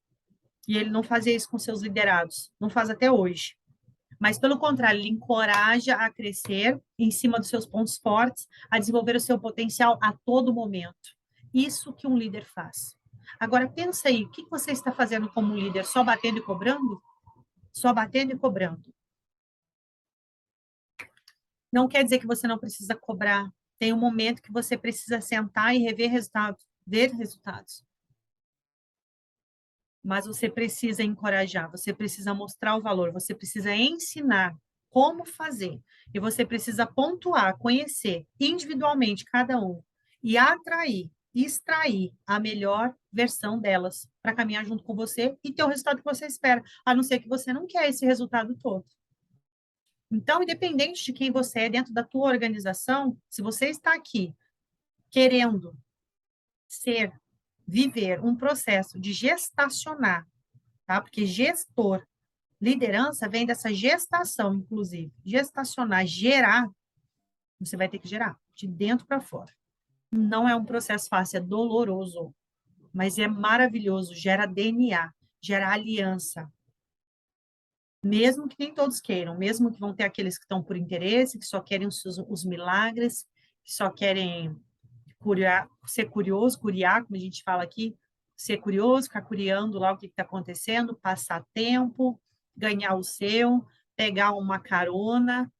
E ele não fazia isso com seus liderados, não faz até hoje. Mas, pelo contrário, ele encoraja a crescer em cima dos seus pontos fortes, a desenvolver o seu potencial a todo momento. Isso que um líder faz. Agora, pensa aí, o que você está fazendo como líder? Só batendo e cobrando? Só batendo e cobrando. Não quer dizer que você não precisa cobrar. Tem um momento que você precisa sentar e rever resultados, ver resultados. Mas você precisa encorajar, você precisa mostrar o valor, você precisa ensinar como fazer. E você precisa pontuar, conhecer individualmente cada um e atrair, extrair a melhor versão delas para caminhar junto com você e ter o resultado que você espera, a não ser que você não quer esse resultado todo. Então, independente de quem você é dentro da tua organização, se você está aqui querendo ser, viver um processo de gestacionar, tá? Porque gestor, liderança vem dessa gestação, inclusive. Gestacionar, gerar, você vai ter que gerar de dentro para fora. Não é um processo fácil, é doloroso, mas é maravilhoso, gera DNA, gera aliança. Mesmo que nem todos queiram, mesmo que vão ter aqueles que estão por interesse, que só querem os milagres, que só querem ser curioso, curiar, como a gente fala aqui, ser curioso, ficar curiando lá o que está acontecendo, passar tempo, ganhar o seu, pegar uma carona,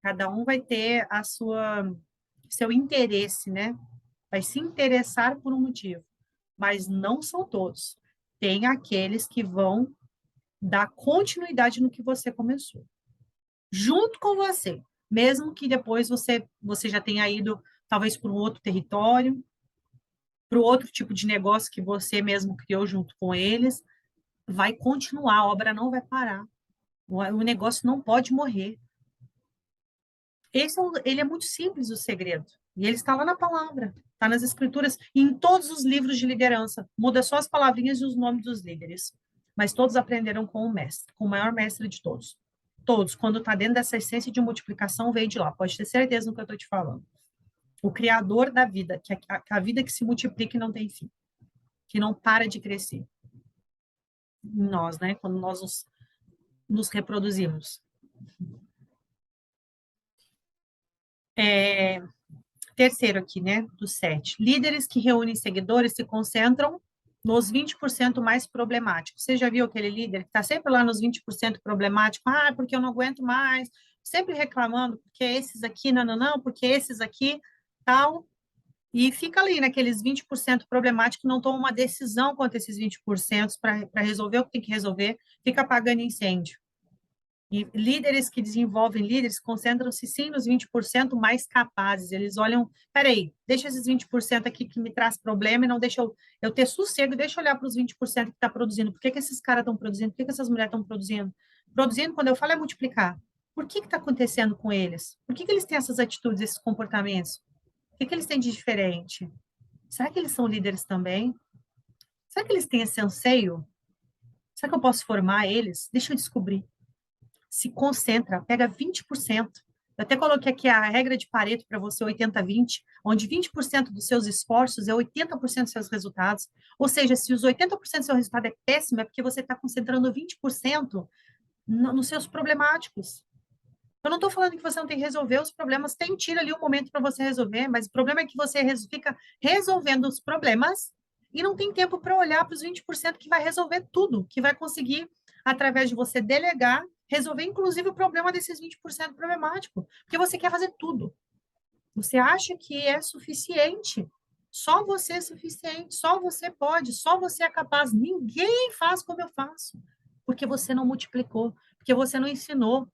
cada um vai ter a seu interesse, né? Vai se interessar por um motivo, mas não são todos. Tem aqueles que vão dar continuidade no que você começou, junto com você, mesmo que depois você já tenha ido talvez para um outro território, para o outro tipo de negócio que você mesmo criou junto com eles, vai continuar, a obra não vai parar. O negócio não pode morrer. Ele é muito simples, o segredo. E ele está lá na palavra, está nas escrituras, e em todos os livros de liderança. Muda só as palavrinhas e os nomes dos líderes. Mas todos aprenderam com o mestre, com o maior mestre de todos. Todos, quando está dentro dessa essência de multiplicação, veio de lá. Pode ter certeza no que eu estou te falando. O criador da vida, que é a vida que se multiplica e não tem fim, que não para de crescer. Em nós, né? Quando nós nos reproduzimos. Terceiro aqui, né? Do 7. Líderes que reúnem seguidores se concentram nos 20% mais problemáticos. Você já viu aquele líder que está sempre lá nos 20% problemático? Ah, porque eu não aguento mais. Sempre reclamando, porque esses aqui, não, porque esses aqui, tal. E fica ali naqueles 20% problemáticos, não toma uma decisão contra esses 20% para resolver o que tem que resolver, fica apagando incêndio. E líderes que desenvolvem líderes concentram-se sim nos 20% mais capazes. Eles olham, peraí, deixa esses 20% aqui que me traz problema e não deixa eu ter sossego, deixa eu olhar para os 20% que está produzindo. Por que esses caras estão produzindo? Por que essas mulheres estão produzindo? Produzindo, quando eu falo, é multiplicar. Por que está acontecendo com eles? Por que eles têm essas atitudes, esses comportamentos? O que eles têm de diferente? Será que eles são líderes também? Será que eles têm esse anseio? Será que eu posso formar eles? Deixa eu descobrir. Se concentra, pega 20%. Eu até coloquei aqui a regra de Pareto para você, 80-20, onde 20% dos seus esforços é 80% dos seus resultados. Ou seja, se os 80% do seu resultado é péssimo, é porque você está concentrando 20% nos seus problemáticos. Eu não estou falando que você não tem que resolver os problemas, tira ali um momento para você resolver, mas o problema é que você fica resolvendo os problemas e não tem tempo para olhar para os 20% que vai resolver tudo, que vai conseguir, através de você delegar, resolver inclusive o problema desses 20% problemático, porque você quer fazer tudo. Você acha que é suficiente. Só você é suficiente, só você pode, só você é capaz. Ninguém faz como eu faço, porque você não multiplicou, porque você não ensinou.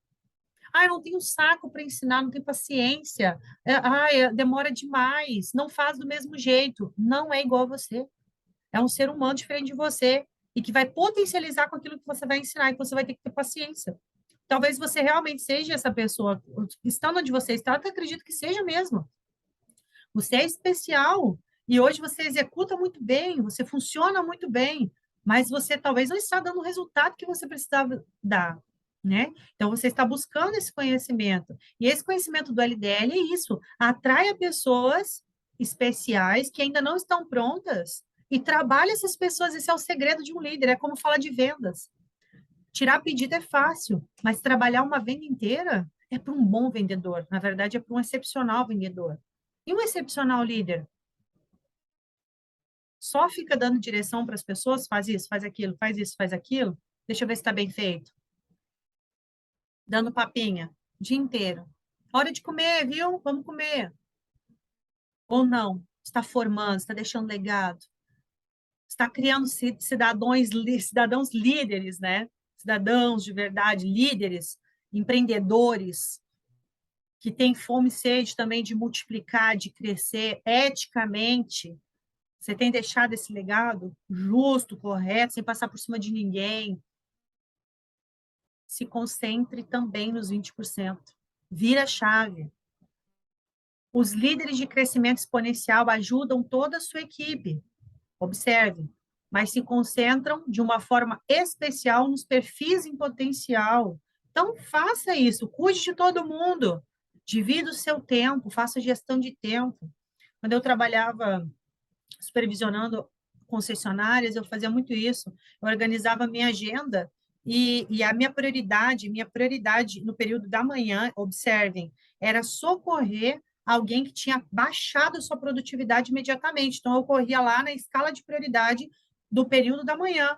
Ah, eu não tenho saco para ensinar, não tenho paciência. Demora demais, não faz do mesmo jeito. Não é igual a você. É um ser humano diferente de você e que vai potencializar com aquilo que você vai ensinar e que você vai ter que ter paciência. Talvez você realmente seja essa pessoa. Estando onde você está, eu acredito que seja mesmo. Você é especial E hoje você executa muito bem, você funciona muito bem, mas você talvez não está dando o resultado que você precisava dar, né? Então, você está buscando esse conhecimento. E esse conhecimento do LDL é isso, atrai pessoas especiais que ainda não estão prontas e trabalha essas pessoas. Esse é o segredo de um líder, é como falar de vendas. Tirar pedido é fácil, mas trabalhar uma venda inteira é para um bom vendedor. Na verdade, é para um excepcional vendedor. E um excepcional líder? Só fica dando direção para as pessoas, faz isso, faz aquilo, faz isso, faz aquilo. Deixa eu ver se está bem feito. Dando papinha o dia inteiro. Hora de comer, viu? Vamos comer. Ou não, está formando, está deixando legado, está criando cidadãos líderes, né? Cidadãos de verdade, líderes, empreendedores, que têm fome e sede também de multiplicar, de crescer eticamente. Você tem deixado esse legado justo, correto, sem passar por cima de ninguém. Se concentre também nos 20%. Vira a chave. Os líderes de crescimento exponencial ajudam toda a sua equipe. Observe, mas se concentram de uma forma especial nos perfis em potencial. Então, faça isso, cuide de todo mundo, divida o seu tempo, faça gestão de tempo. Quando eu trabalhava supervisionando concessionárias, eu fazia muito isso. Eu organizava a minha agenda e a minha prioridade no período da manhã, observem, era socorrer alguém que tinha baixado a sua produtividade imediatamente. Então, eu corria lá na escala de prioridade do período da manhã,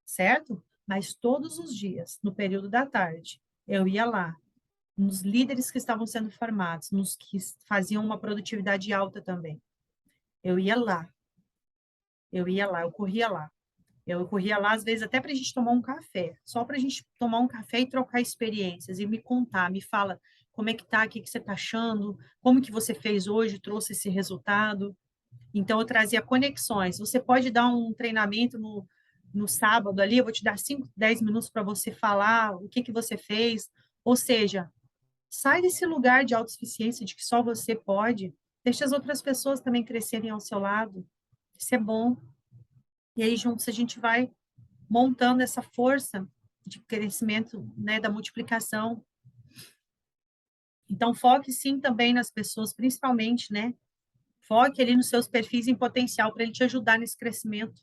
certo? Mas todos os dias, no período da tarde, eu ia lá, nos líderes que estavam sendo formados, nos que faziam uma produtividade alta também. Eu ia lá, eu corria lá. Eu corria lá, às vezes, até para a gente tomar um café, só para a gente tomar um café e trocar experiências, e me contar, me fala como é que tá, o que que você está achando, como que você fez hoje, trouxe esse resultado. Então, eu trazia conexões. Você pode dar um treinamento no sábado ali, eu vou te dar 5, 10 minutos para você falar o que que você fez. Ou seja, sai desse lugar de autossuficiência, de que só você pode, deixa as outras pessoas também crescerem ao seu lado. Isso é bom. E aí, juntos, a gente vai montando essa força de crescimento, né, da multiplicação. Então, foque sim também nas pessoas, principalmente, né? Foque ali nos seus perfis em potencial para ele te ajudar nesse crescimento.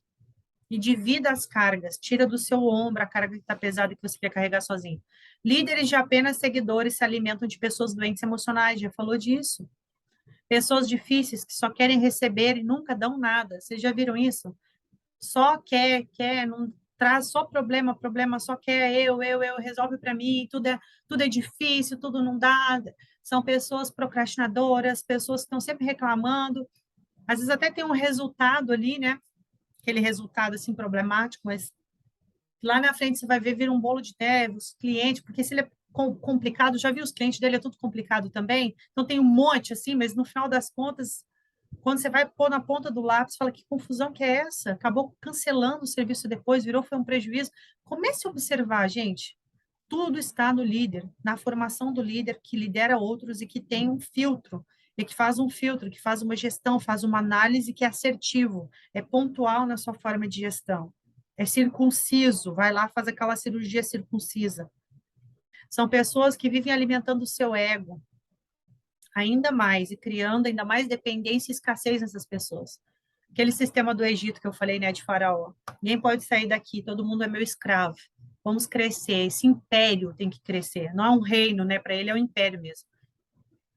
E divida as cargas, tira do seu ombro a carga que está pesada que você quer carregar sozinho. Líderes de apenas seguidores se alimentam de pessoas doentes emocionais, já falou disso. Pessoas difíceis que só querem receber e nunca dão nada. Vocês já viram isso? Só quer, não traz só problema, só quer resolve para mim, tudo é difícil, tudo não dá. São pessoas procrastinadoras, pessoas que estão sempre reclamando. Às vezes até tem um resultado ali, né? Aquele resultado assim problemático, mas lá na frente você vai ver vira um bolo de neve, os clientes, porque se ele é complicado, já viu os clientes dele é tudo complicado também. Então tem um monte assim, mas no final das contas quando você vai pôr na ponta do lápis, fala que confusão que é essa? Acabou cancelando o serviço depois, virou, foi um prejuízo. Comece a observar, gente. Tudo está no líder, na formação do líder que lidera outros e que tem um filtro, e que faz um filtro, que faz uma gestão, faz uma análise que é assertivo, é pontual na sua forma de gestão. É circunciso, vai lá, faz aquela cirurgia circuncisa. São pessoas que vivem alimentando o seu ego, ainda mais e criando ainda mais dependência e escassez nessas pessoas. Aquele sistema do Egito que eu falei, né, de Faraó. Ninguém pode sair daqui, todo mundo é meu escravo. Vamos crescer, esse império tem que crescer. Não é um reino, né, para ele é um império mesmo.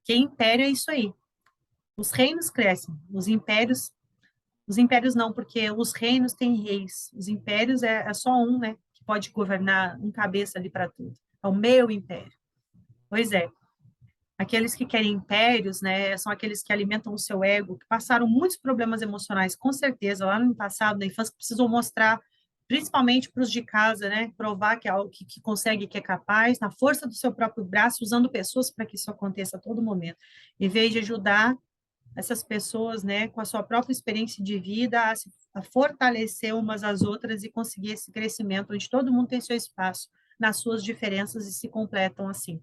Que império é isso aí. Os reinos crescem, os impérios não, porque os reinos têm reis. Os impérios é só um, né, que pode governar um cabeça ali para tudo. É o meu império. Pois é. Aqueles que querem impérios, né, são aqueles que alimentam o seu ego, que passaram muitos problemas emocionais, com certeza, lá no passado, na infância, que precisam mostrar, principalmente para os de casa, né, provar que é algo que consegue, que é capaz, na força do seu próprio braço, usando pessoas para que isso aconteça a todo momento, em vez de ajudar essas pessoas, né, com a sua própria experiência de vida, a fortalecer umas às outras e conseguir esse crescimento, onde todo mundo tem seu espaço nas suas diferenças e se completam assim.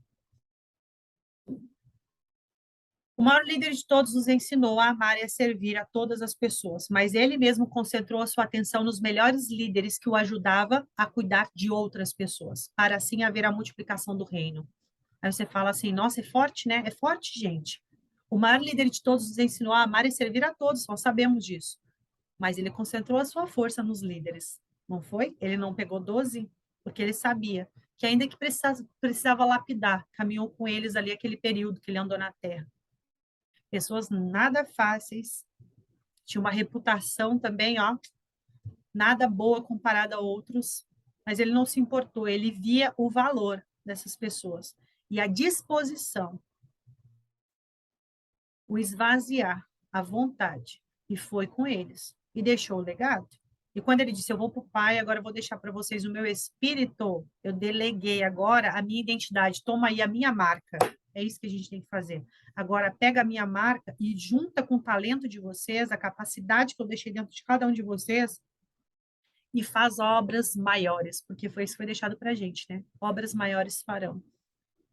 O maior líder de todos nos ensinou a amar e a servir a todas as pessoas, mas ele mesmo concentrou a sua atenção nos melhores líderes que o ajudava a cuidar de outras pessoas, para assim haver a multiplicação do reino. Aí você fala assim, nossa, é forte, né? É forte, gente. O maior líder de todos nos ensinou a amar e servir a todos, nós sabemos disso. Mas ele concentrou a sua força nos líderes, não foi? Ele não pegou 12, porque ele sabia que ainda que precisava lapidar, caminhou com eles ali aquele período que ele andou na terra. Pessoas nada fáceis, tinha uma reputação também, ó, nada boa comparada a outros, mas ele não se importou, ele via o valor dessas pessoas e a disposição, o esvaziar, a vontade, e foi com eles e deixou o legado. E quando ele disse, eu vou para o Pai, agora eu vou deixar para vocês o meu espírito, eu deleguei agora a minha identidade, toma aí a minha marca. É isso que a gente tem que fazer. Agora, pega a minha marca e junta com o talento de vocês, a capacidade que eu deixei dentro de cada um de vocês, e faz obras maiores, porque foi isso que foi deixado para a gente, né? Obras maiores farão.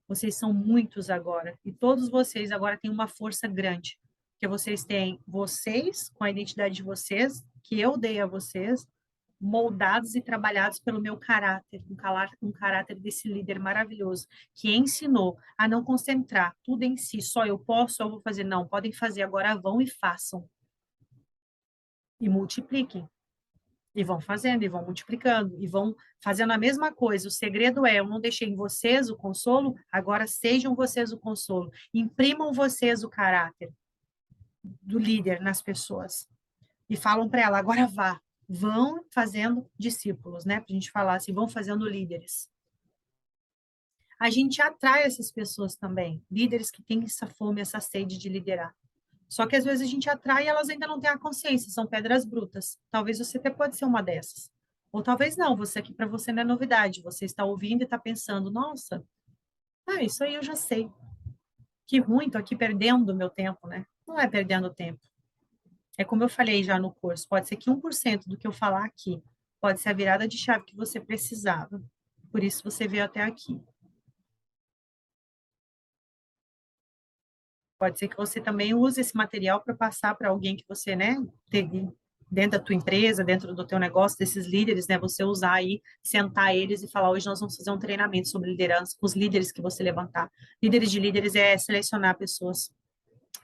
Vocês são muitos agora, e todos vocês agora têm uma força grande, porque vocês têm vocês, com a identidade de vocês, que eu dei a vocês, moldados e trabalhados pelo meu caráter, um caráter desse líder maravilhoso, que ensinou a não concentrar tudo em si, só eu posso, só eu vou fazer. Não, podem fazer, agora vão e façam. E multipliquem. E vão fazendo, e vão multiplicando, e vão fazendo a mesma coisa. O segredo é, eu não deixei em vocês o consolo, agora sejam vocês o consolo. Imprimam vocês o caráter do líder nas pessoas. E falam para ela, agora vá. Vão fazendo discípulos, né? Para a gente falar assim, vão fazendo líderes. A gente atrai essas pessoas também, líderes que têm essa fome, essa sede de liderar. Só que às vezes a gente atrai e elas ainda não têm a consciência, são pedras brutas. Talvez você até pode ser uma dessas. Ou talvez não, você aqui para você não é novidade. Você está ouvindo e está pensando, nossa, isso aí eu já sei. Que ruim, tô aqui perdendo o meu tempo, né? Não é perdendo tempo. É como eu falei já no curso, pode ser que 1% do que eu falar aqui pode ser a virada de chave que você precisava. Por isso você veio até aqui. Pode ser que você também use esse material para passar para alguém que você, né, teve dentro da tua empresa, dentro do teu negócio, desses líderes, né, você usar aí, sentar eles e falar, hoje nós vamos fazer um treinamento sobre liderança com os líderes que você levantar. Líderes de líderes é selecionar pessoas,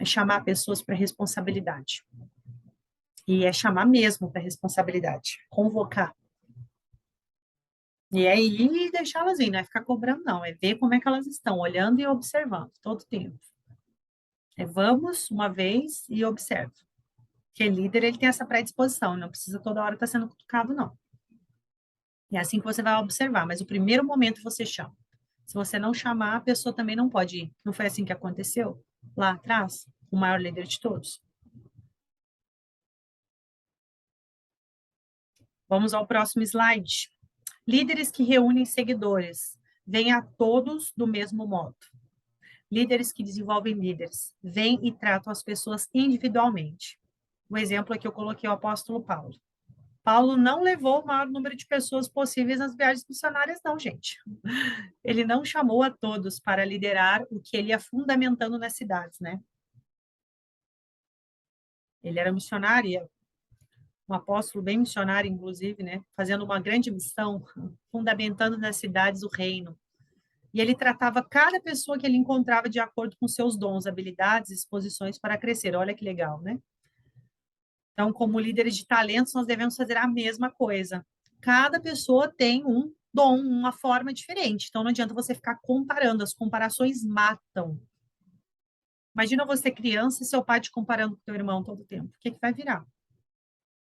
é chamar pessoas para responsabilidade. E é chamar mesmo para responsabilidade, convocar. E aí deixá-las ir, não é ficar cobrando, não, é ver como é que elas estão, olhando e observando todo tempo. É vamos uma vez e observa. Porque líder, ele tem essa predisposição, não precisa toda hora estar sendo cutucado, não. É assim que você vai observar, mas o primeiro momento você chama. Se você não chamar, a pessoa também não pode ir. Não foi assim que aconteceu lá atrás? O maior líder de todos. Vamos ao próximo slide. Líderes que reúnem seguidores, veem a todos do mesmo modo. Líderes que desenvolvem líderes, veem e tratam as pessoas individualmente. O exemplo aqui eu coloquei o apóstolo Paulo. Paulo não levou o maior número de pessoas possíveis nas viagens missionárias, não, gente. Ele não chamou a todos para liderar o que ele ia fundamentando nas cidades, né? Ele era missionário, um apóstolo bem missionário, inclusive, né? Fazendo uma grande missão, fundamentando nas cidades o reino. E ele tratava cada pessoa que ele encontrava de acordo com seus dons, habilidades, exposições para crescer. Olha que legal, né? Então, como líderes de talentos, nós devemos fazer a mesma coisa. Cada pessoa tem um dom, uma forma diferente. Então, não adianta você ficar comparando. As comparações matam. Imagina você criança e seu pai te comparando com seu irmão todo o tempo. O que que vai virar?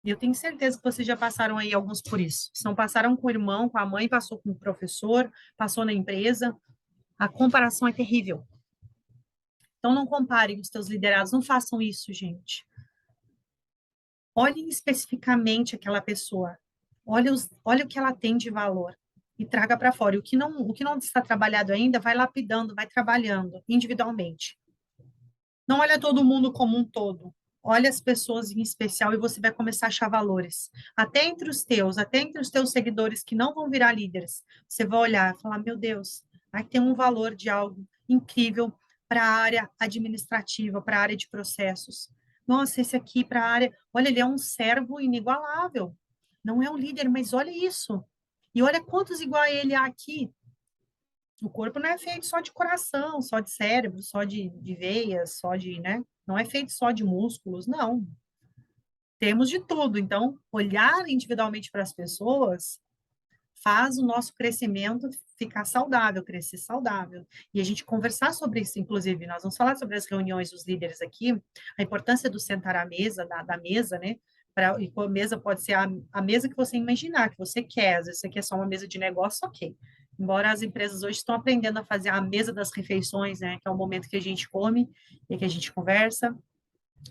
E eu tenho certeza que vocês já passaram aí alguns por isso. Se não passaram com o irmão, com a mãe, passou com o professor, passou na empresa. A comparação é terrível. Então, não comparem os seus liderados. Não façam isso, gente. Olhem especificamente aquela pessoa. Olha o que ela tem de valor e traga para fora. E o que não está trabalhado ainda, vai lapidando, vai trabalhando individualmente. Não olha todo mundo como um todo. Olha as pessoas em especial e você vai começar a achar valores. Até entre os teus seguidores que não vão virar líderes. Você vai olhar e falar, meu Deus, aí tem um valor de algo incrível para a área administrativa, para a área de processos. Nossa, esse aqui para a área, olha, ele é um servo inigualável. Não é um líder, mas olha isso. E olha quantos igual a ele há aqui. O corpo não é feito só de coração, só de cérebro, só de veias, só de, né? Não é feito só de músculos, não. Temos de tudo. Então, olhar individualmente para as pessoas faz o nosso crescimento ficar saudável, crescer saudável. E a gente conversar sobre isso, inclusive, nós vamos falar sobre as reuniões dos líderes aqui, a importância do sentar à mesa, da mesa, né? E a mesa pode ser a mesa que você imaginar, que você quer. Às vezes você quer só uma mesa de negócio, ok. Embora as empresas hoje estão aprendendo a fazer a mesa das refeições, né? Que é o momento que a gente come e que a gente conversa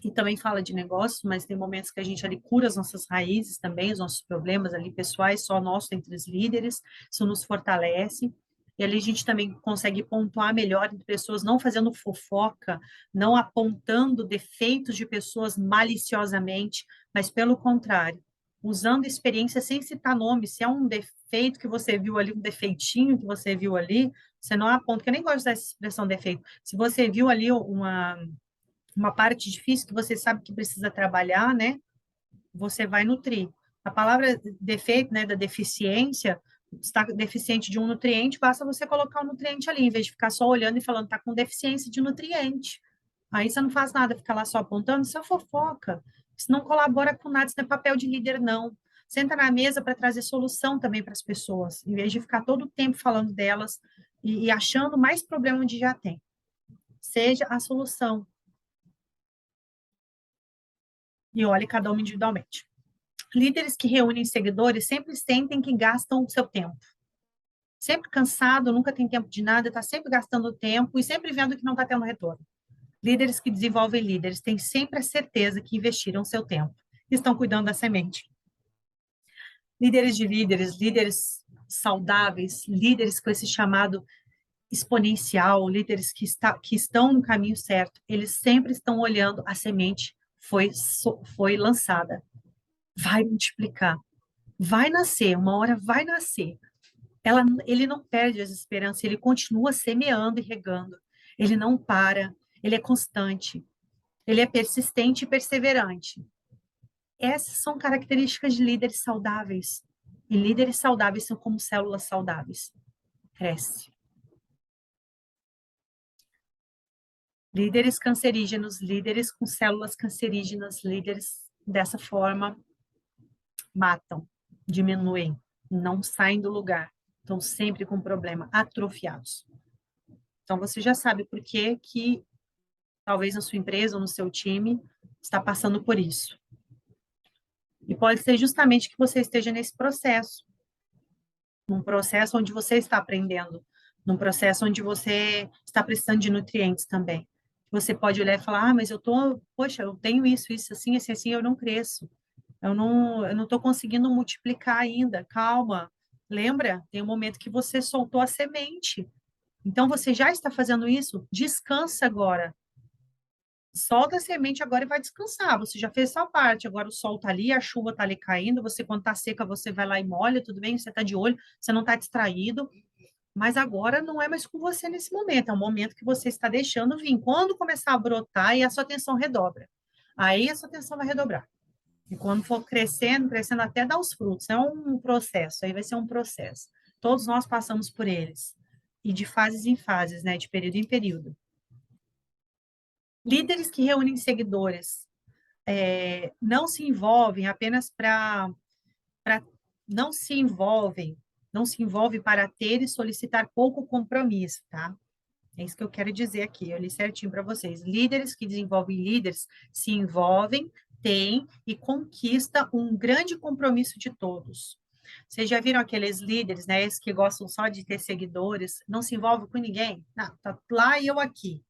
e também fala de negócio, mas tem momentos que a gente ali cura as nossas raízes também, os nossos problemas ali pessoais, só nosso entre os líderes, isso nos fortalece. E ali a gente também consegue pontuar melhor entre pessoas, não fazendo fofoca, não apontando defeitos de pessoas maliciosamente, mas pelo contrário, usando experiência sem citar nome. Se é um defeito que você viu ali, um defeitinho que você viu ali, você não aponta, porque eu nem gosto dessa expressão defeito. Se você viu ali uma parte difícil que você sabe que precisa trabalhar, né? Você vai nutrir. A palavra defeito, né, da deficiência, está deficiente de um nutriente, basta você colocar o nutriente ali, em vez de ficar só olhando e falando, está com deficiência de nutriente. Aí você não faz nada, fica lá só apontando, isso é fofoca. Isso não colabora com nada, isso não é papel de líder, não. Senta na mesa para trazer solução também para as pessoas, em vez de ficar todo o tempo falando delas e achando mais problema onde já tem. Seja a solução. E olhe cada um individualmente. Líderes que reúnem seguidores sempre sentem que gastam o seu tempo. Sempre cansado, nunca tem tempo de nada, está sempre gastando tempo e sempre vendo que não está tendo retorno. Líderes que desenvolvem líderes têm sempre a certeza que investiram seu tempo. Estão cuidando da semente. Líderes de líderes, líderes saudáveis, líderes com esse chamado exponencial, líderes que estão no caminho certo, eles sempre estão olhando a semente foi lançada. Vai multiplicar, vai nascer, uma hora vai nascer. Ele não perde as esperanças, ele continua semeando e regando. Ele não para, ele é constante, ele é persistente e perseverante. Essas são características de líderes saudáveis. E líderes saudáveis são como células saudáveis. Cresce. Líderes cancerígenos, líderes com células cancerígenas, líderes dessa forma matam, diminuem, não saem do lugar, estão sempre com problema, atrofiados. Então, você já sabe por que talvez na sua empresa ou no seu time está passando por isso. E pode ser justamente que você esteja nesse processo, num processo onde você está aprendendo, num processo onde você está precisando de nutrientes também. Você pode olhar e falar, mas poxa, eu tenho isso, assim, eu não cresço. Eu não estou conseguindo multiplicar ainda. Calma. Lembra? Tem um momento que você soltou a semente. Então, você já está fazendo isso? Descansa agora. Solta a semente agora e vai descansar. Você já fez sua parte. Agora o sol está ali, a chuva está ali caindo. Você, quando está seca, você vai lá e molha, tudo bem? Você está de olho, você não está distraído. Mas agora não é mais com você nesse momento. É um momento que você está deixando vir. Quando começar a brotar, e a sua atenção redobra. Aí a sua atenção vai redobrar. E quando for crescendo, crescendo até dar os frutos, é um processo, aí vai ser um processo. Todos nós passamos por eles, e de fases em fases, né, de período em período. Líderes que reúnem seguidores não se envolvem apenas não se envolvem, não se envolve para ter e solicitar pouco compromisso, tá? É isso que eu quero dizer aqui, eu li certinho para vocês. Líderes que desenvolvem líderes se envolvem, têm e conquista um grande compromisso de todos. Vocês já viram aqueles líderes, né, esses que gostam só de ter seguidores, não se envolvem com ninguém? Não, tá lá e eu aqui.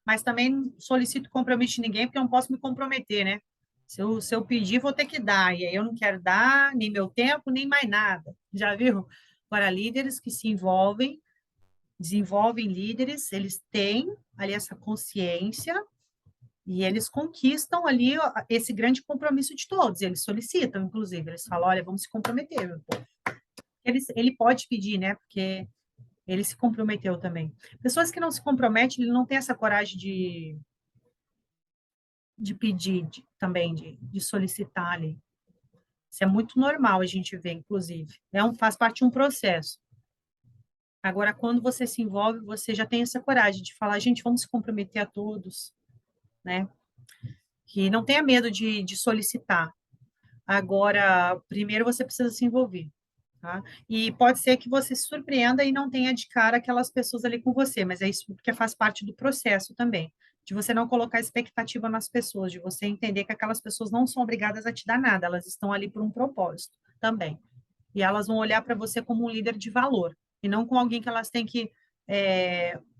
Mas também não solicito compromisso de ninguém, porque eu não posso me comprometer, né? Se eu pedir, vou ter que dar. E aí eu não quero dar nem meu tempo, nem mais nada. Já viu? Para líderes que se envolvem, desenvolvem líderes, eles têm ali essa consciência e eles conquistam ali esse grande compromisso de todos. Eles solicitam, inclusive, eles falam, olha, vamos se comprometer, meu povo. Ele pode pedir, né? Porque Ele se comprometeu também. Pessoas que não se comprometem, ele não tem essa coragem de pedir também, de solicitar ali. Isso é muito normal a gente ver, inclusive. Faz parte de um processo. Agora, quando você se envolve, você já tem essa coragem de falar, gente, vamos se comprometer a todos, né? Que não tenha medo de solicitar. Agora, primeiro você precisa se envolver, tá? E pode ser que você se surpreenda e não tenha de cara aquelas pessoas ali com você, mas é isso porque faz parte do processo também, de você não colocar expectativa nas pessoas, de você entender que aquelas pessoas não são obrigadas a te dar nada, elas estão ali por um propósito também. E elas vão olhar para você como um líder de valor, e não com alguém que elas têm que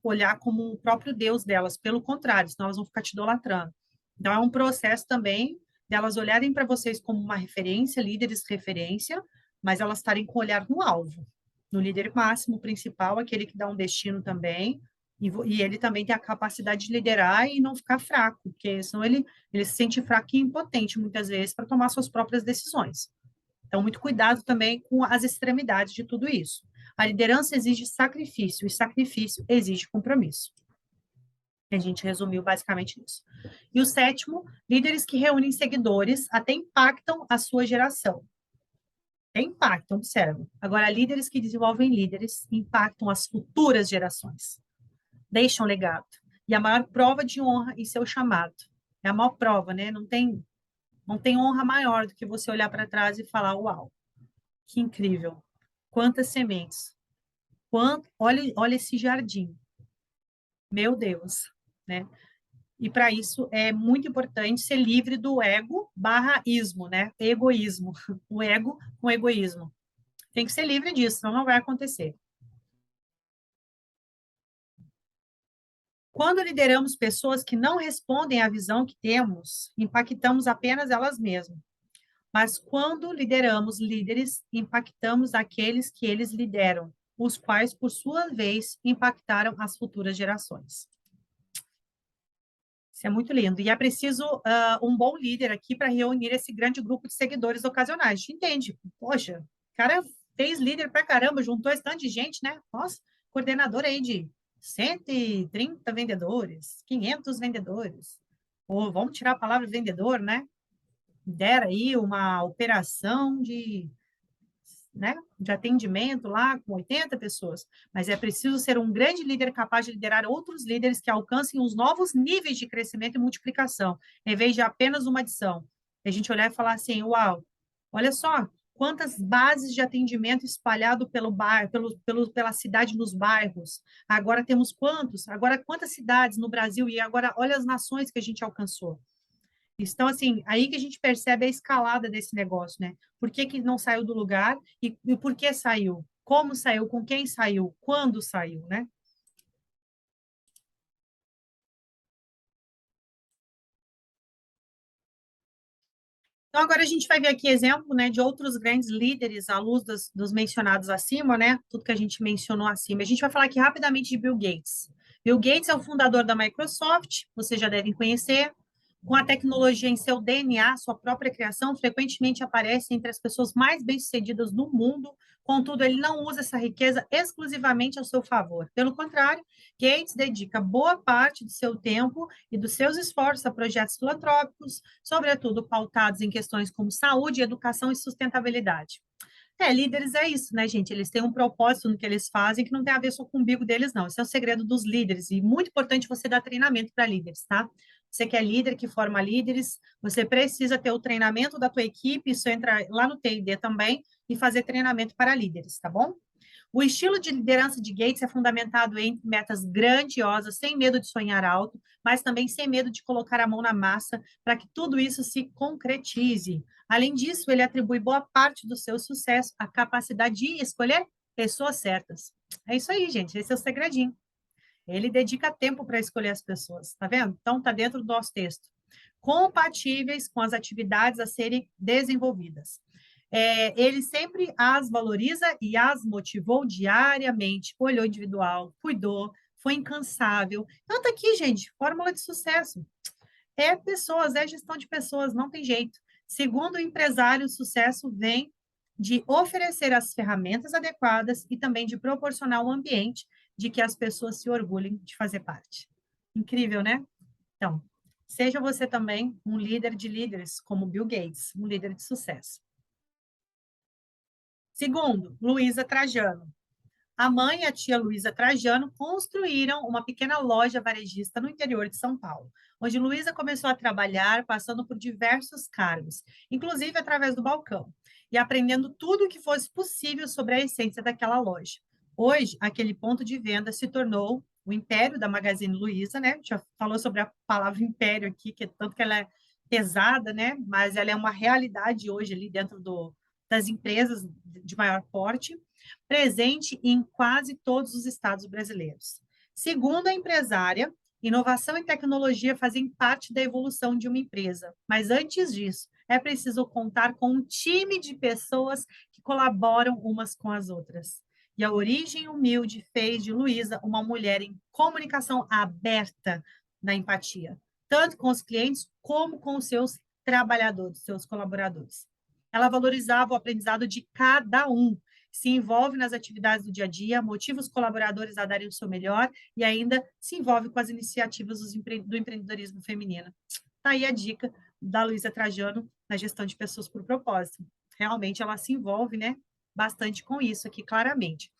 olhar como o próprio Deus delas, pelo contrário, senão elas vão ficar te idolatrando. Então, é um processo também delas olharem para vocês como uma referência, líderes referência, mas elas estarem com o olhar no alvo, no líder máximo principal, aquele que dá um destino também, e ele também tem a capacidade de liderar e não ficar fraco, porque senão ele se sente fraco e impotente muitas vezes para tomar suas próprias decisões. Então, muito cuidado também com as extremidades de tudo isso. A liderança exige sacrifício, e sacrifício exige compromisso. A gente resumiu basicamente isso. E o sétimo, líderes que reúnem seguidores até impactam a sua geração. Até impactam, observa. Agora, líderes que desenvolvem líderes impactam as futuras gerações. Deixam legado. E a maior prova de honra em seu chamado. É a maior prova, né? Não tem honra maior do que você olhar para trás e falar, uau, que incrível. Quantas sementes. Olha esse jardim. Meu Deus, né? E para isso é muito importante ser livre do ego barra ismo, né? Egoísmo. O ego com egoísmo. Tem que ser livre disso, senão não vai acontecer. Quando lideramos pessoas que não respondem à visão que temos, impactamos apenas elas mesmas. Mas quando lideramos líderes, impactamos aqueles que eles lideram, os quais, por sua vez, impactaram as futuras gerações. Isso é muito lindo. E é preciso um bom líder aqui para reunir esse grande grupo de seguidores ocasionais. A gente entende. Poxa, o cara fez líder para caramba, juntou esse tanto de gente, né? Nossa, coordenador aí de 130 vendedores, 500 vendedores. Ou vamos tirar a palavra vendedor, né? Dera aí uma operação de atendimento lá com 80 pessoas, mas é preciso ser um grande líder capaz de liderar outros líderes que alcancem os novos níveis de crescimento e multiplicação, em vez de apenas uma adição. E a gente olhar e falar assim, uau, olha só, quantas bases de atendimento espalhado pelo bairro, pela cidade nos bairros. Agora temos quantos? Agora quantas cidades no Brasil? E agora olha as nações que a gente alcançou. Então, assim, aí que a gente percebe a escalada desse negócio, né? Por que que não saiu do lugar e por que saiu? Como saiu? Com quem saiu? Quando saiu, né? Então, agora a gente vai ver aqui exemplo, né, de outros grandes líderes à luz dos mencionados acima, né? Tudo que a gente mencionou acima. A gente vai falar aqui rapidamente de Bill Gates. Bill Gates é o fundador da Microsoft, vocês já devem conhecer. Com a tecnologia em seu DNA, sua própria criação, frequentemente aparece entre as pessoas mais bem-sucedidas do mundo. Contudo, ele não usa essa riqueza exclusivamente ao seu favor. Pelo contrário, Gates dedica boa parte do seu tempo e dos seus esforços a projetos filantrópicos, sobretudo pautados em questões como saúde, educação e sustentabilidade. Líderes é isso, né, gente? Eles têm um propósito no que eles fazem que não tem a ver só com o umbigo deles, não. Esse é o segredo dos líderes. E muito importante você dar treinamento para líderes, tá? Você que é líder, que forma líderes, você precisa ter o treinamento da tua equipe, isso entra lá no TID também, e fazer treinamento para líderes, tá bom? O estilo de liderança de Gates é fundamentado em metas grandiosas, sem medo de sonhar alto, mas também sem medo de colocar a mão na massa para que tudo isso se concretize. Além disso, ele atribui boa parte do seu sucesso à capacidade de escolher pessoas certas. É isso aí, gente. Esse é o segredinho. Ele dedica tempo para escolher as pessoas, tá vendo? Então, tá dentro do nosso texto. Compatíveis com as atividades a serem desenvolvidas. Ele sempre as valoriza e as motivou diariamente, olhou individual, cuidou, foi incansável. Então, tá aqui, gente, fórmula de sucesso. É pessoas, é gestão de pessoas, não tem jeito. Segundo o empresário, o sucesso vem de oferecer as ferramentas adequadas e também de proporcionar um ambiente de que as pessoas se orgulhem de fazer parte. Incrível, né? Então, seja você também um líder de líderes, como Bill Gates, um líder de sucesso. Segundo, Luísa Trajano. A mãe e a tia Luísa Trajano construíram uma pequena loja varejista no interior de São Paulo, onde Luísa começou a trabalhar, passando por diversos cargos, inclusive através do balcão, e aprendendo tudo o que fosse possível sobre a essência daquela loja. Hoje, aquele ponto de venda se tornou o império da Magazine Luiza, né? Já falou sobre a palavra império aqui, que é tanto que ela é pesada, né? Mas ela é uma realidade hoje ali dentro das empresas de maior porte, presente em quase todos os estados brasileiros. Segundo a empresária, inovação e tecnologia fazem parte da evolução de uma empresa, mas antes disso, é preciso contar com um time de pessoas que colaboram umas com as outras. E a origem humilde fez de Luísa uma mulher em comunicação aberta na empatia, tanto com os clientes como com os seus trabalhadores, seus colaboradores. Ela valorizava o aprendizado de cada um, se envolve nas atividades do dia a dia, motiva os colaboradores a darem o seu melhor e ainda se envolve com as iniciativas do empreendedorismo feminino. Está aí a dica da Luísa Trajano na gestão de pessoas por propósito. Realmente ela se envolve, né, bastante com isso aqui, claramente.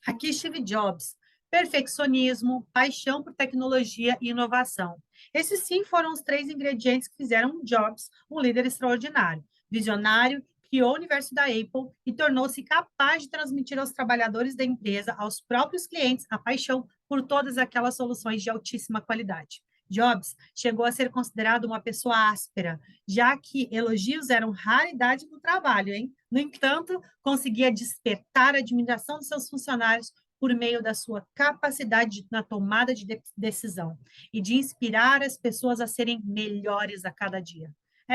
Aqui, Steve Jobs, perfeccionismo, paixão por tecnologia e inovação. Esses sim foram os três ingredientes que fizeram Jobs um líder extraordinário, visionário, criou o universo da Apple e tornou-se capaz de transmitir aos trabalhadores da empresa, aos próprios clientes, a paixão por todas aquelas soluções de altíssima qualidade. Jobs chegou a ser considerado uma pessoa áspera, já que elogios eram raridade no trabalho, hein? No entanto, conseguia despertar a admiração dos seus funcionários por meio da sua capacidade na tomada de decisão e de inspirar as pessoas a serem melhores a cada dia.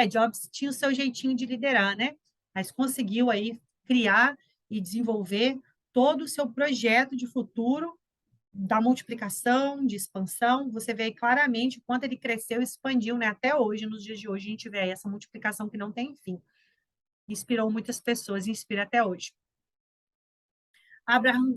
Jobs tinha o seu jeitinho de liderar, né? Mas conseguiu aí criar e desenvolver todo o seu projeto de futuro da multiplicação, de expansão. Você vê aí claramente o quanto ele cresceu e expandiu, né? Até hoje, nos dias de hoje, a gente vê aí essa multiplicação que não tem fim. Inspirou muitas pessoas, inspira até hoje. Abraham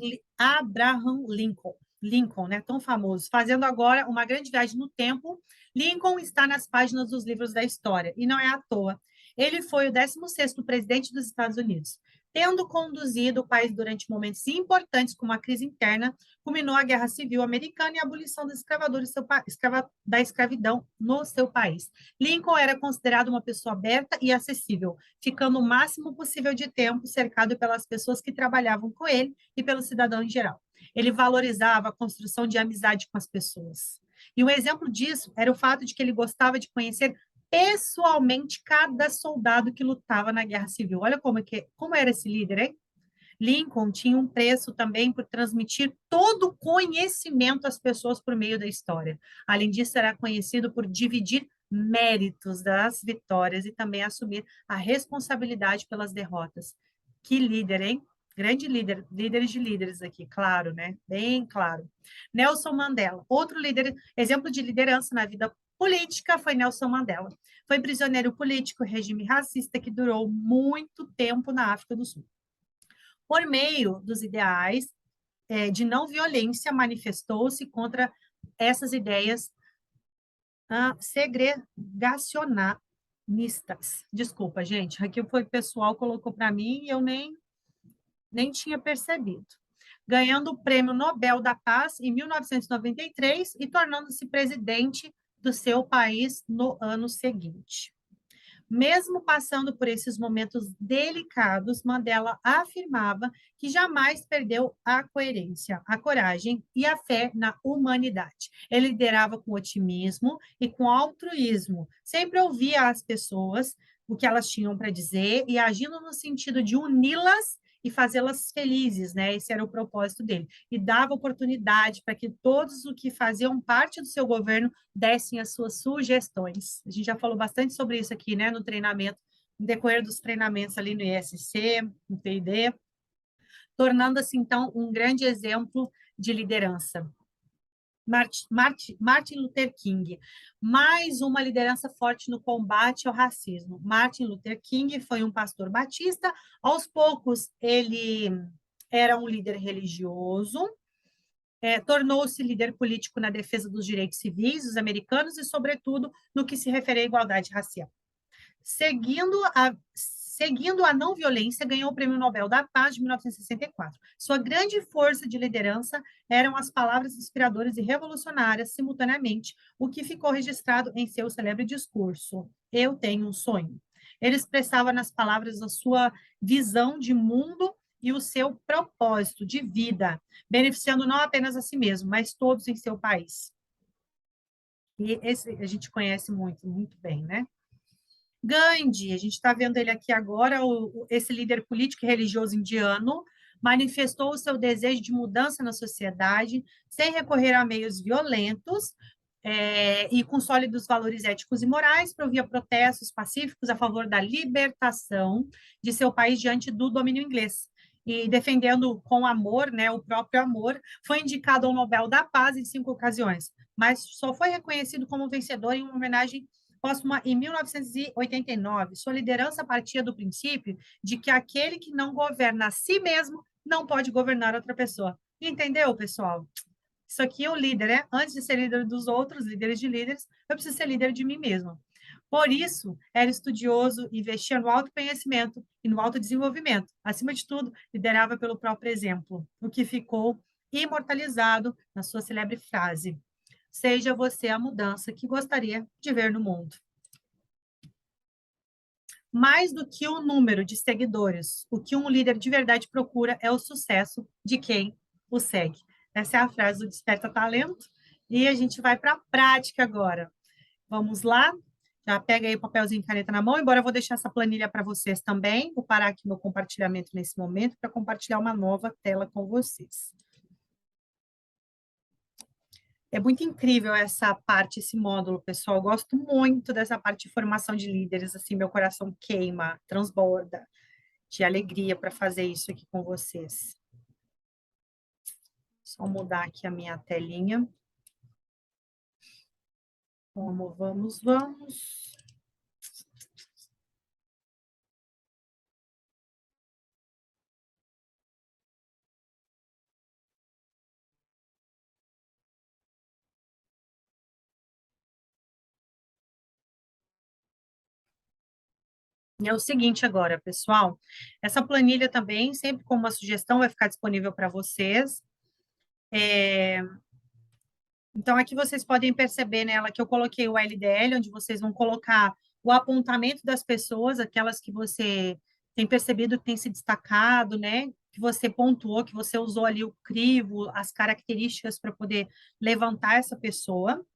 Lincoln, né, tão famoso, fazendo agora uma grande viagem no tempo. Lincoln está nas páginas dos livros da história, e não é à toa. Ele foi o 16º presidente dos Estados Unidos. Tendo conduzido o país durante momentos importantes, como a crise interna, culminou a Guerra Civil Americana e a abolição da escravidão no seu país. Lincoln era considerado uma pessoa aberta e acessível, ficando o máximo possível de tempo cercado pelas pessoas que trabalhavam com ele e pelo cidadão em geral. Ele valorizava a construção de amizade com as pessoas. E um exemplo disso era o fato de que ele gostava de conhecer pessoalmente cada soldado que lutava na Guerra Civil. Olha como era esse líder, hein? Lincoln tinha um preço também por transmitir todo o conhecimento às pessoas por meio da história. Além disso, era conhecido por dividir méritos das vitórias e também assumir a responsabilidade pelas derrotas. Que líder, hein? Grande líder, líderes de líderes aqui, claro, né? Bem claro. Nelson Mandela, outro líder, exemplo de liderança na vida política foi Nelson Mandela. Foi prisioneiro político, regime racista que durou muito tempo na África do Sul. Por meio dos ideais de não violência, manifestou-se contra essas ideias segregacionistas. Desculpa, gente, aqui foi o pessoal colocou para mim e eu nem tinha percebido. Ganhando o Prêmio Nobel da Paz em 1993 e tornando-se presidente do seu país no ano seguinte. Mesmo passando por esses momentos delicados, Mandela afirmava que jamais perdeu a coerência, a coragem e a fé na humanidade. Ele liderava com otimismo e com altruísmo, sempre ouvia as pessoas, o que elas tinham para dizer e agindo no sentido de uni-las e fazê-las felizes, né? Esse era o propósito dele. E dava oportunidade para que todos os que faziam parte do seu governo dessem as suas sugestões. A gente já falou bastante sobre isso aqui, né, no treinamento, no decorrer dos treinamentos ali no ISC, no TID, tornando-se, então, um grande exemplo de liderança. Martin Luther King, mais uma liderança forte no combate ao racismo. Martin Luther King foi um pastor batista, aos poucos ele era um líder religioso, tornou-se líder político na defesa dos direitos civis dos americanos e, sobretudo, no que se refere à igualdade racial. Seguindo a não violência, ganhou o Prêmio Nobel da Paz de 1964. Sua grande força de liderança eram as palavras inspiradoras e revolucionárias simultaneamente, o que ficou registrado em seu célebre discurso: Eu tenho um sonho. Ele expressava nas palavras a sua visão de mundo e o seu propósito de vida, beneficiando não apenas a si mesmo, mas todos em seu país. E esse a gente conhece muito, muito bem, né? Gandhi, a gente está vendo ele aqui agora, esse líder político e religioso indiano, manifestou o seu desejo de mudança na sociedade, sem recorrer a meios violentos, e com sólidos valores éticos e morais, provia protestos pacíficos a favor da libertação de seu país diante do domínio inglês. E defendendo com amor, né, o próprio amor, foi indicado ao Nobel da Paz em 5 ocasiões, mas só foi reconhecido como vencedor em uma homenagem póstuma em 1989. Sua liderança partia do princípio de que aquele que não governa a si mesmo não pode governar outra pessoa. Entendeu, pessoal? Isso aqui é o líder, né? Antes de ser líder dos outros, líderes de líderes, eu preciso ser líder de mim mesmo. Por isso, era estudioso, investia no autoconhecimento e no autodesenvolvimento. Acima de tudo, liderava pelo próprio exemplo, o que ficou imortalizado na sua célebre frase: Seja você a mudança que gostaria de ver no mundo. Mais do que o número de seguidores, o que um líder de verdade procura é o sucesso de quem o segue. Essa é a frase do Desperta Talento. E a gente vai para a prática agora. Vamos lá? Já pega aí o papelzinho e caneta na mão, embora eu vou deixar essa planilha para vocês também. Vou parar aqui meu compartilhamento nesse momento para compartilhar uma nova tela com vocês. É muito incrível essa parte, esse módulo, pessoal. Eu gosto muito dessa parte de formação de líderes, assim, meu coração queima, transborda de alegria para fazer isso aqui com vocês. Só mudar aqui a minha telinha. Vamos. E é o seguinte agora, pessoal, essa planilha também, sempre como uma sugestão, vai ficar disponível para vocês. Então, aqui vocês podem perceber nela que eu coloquei o LDL, onde vocês vão colocar o apontamento das pessoas, aquelas que você tem percebido que tem se destacado, né? Que você pontuou, que você usou ali o crivo, as características para poder levantar essa pessoa.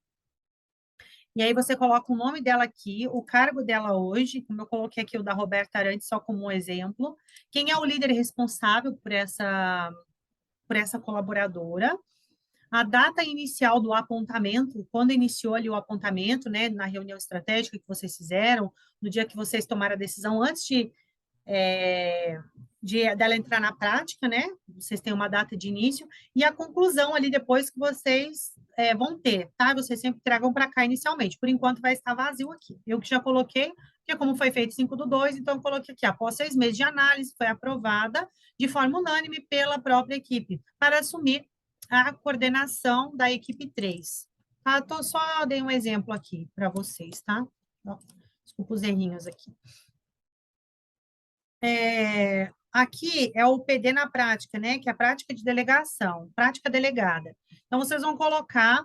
E aí você coloca o nome dela aqui, o cargo dela hoje, como eu coloquei aqui o da Roberta Arantes só como um exemplo. Quem é o líder responsável por essa colaboradora? A data inicial do apontamento, quando iniciou ali o apontamento, né, na reunião estratégica que vocês fizeram, no dia que vocês tomaram a decisão, antes dela entrar na prática, né? Vocês têm uma data de início, e a conclusão ali depois que vocês vão ter, tá? Vocês sempre tragam para cá inicialmente. Por enquanto vai estar vazio aqui. Eu que já coloquei, porque como foi feito 5/2, então eu coloquei aqui, após 6 meses de análise, foi aprovada de forma unânime pela própria equipe, para assumir a coordenação da equipe 3. Tá? Só dei um exemplo aqui para vocês, tá? Desculpa os errinhos aqui. Aqui é o PD na prática, né? Que é a prática de delegação, prática delegada. Então, vocês vão colocar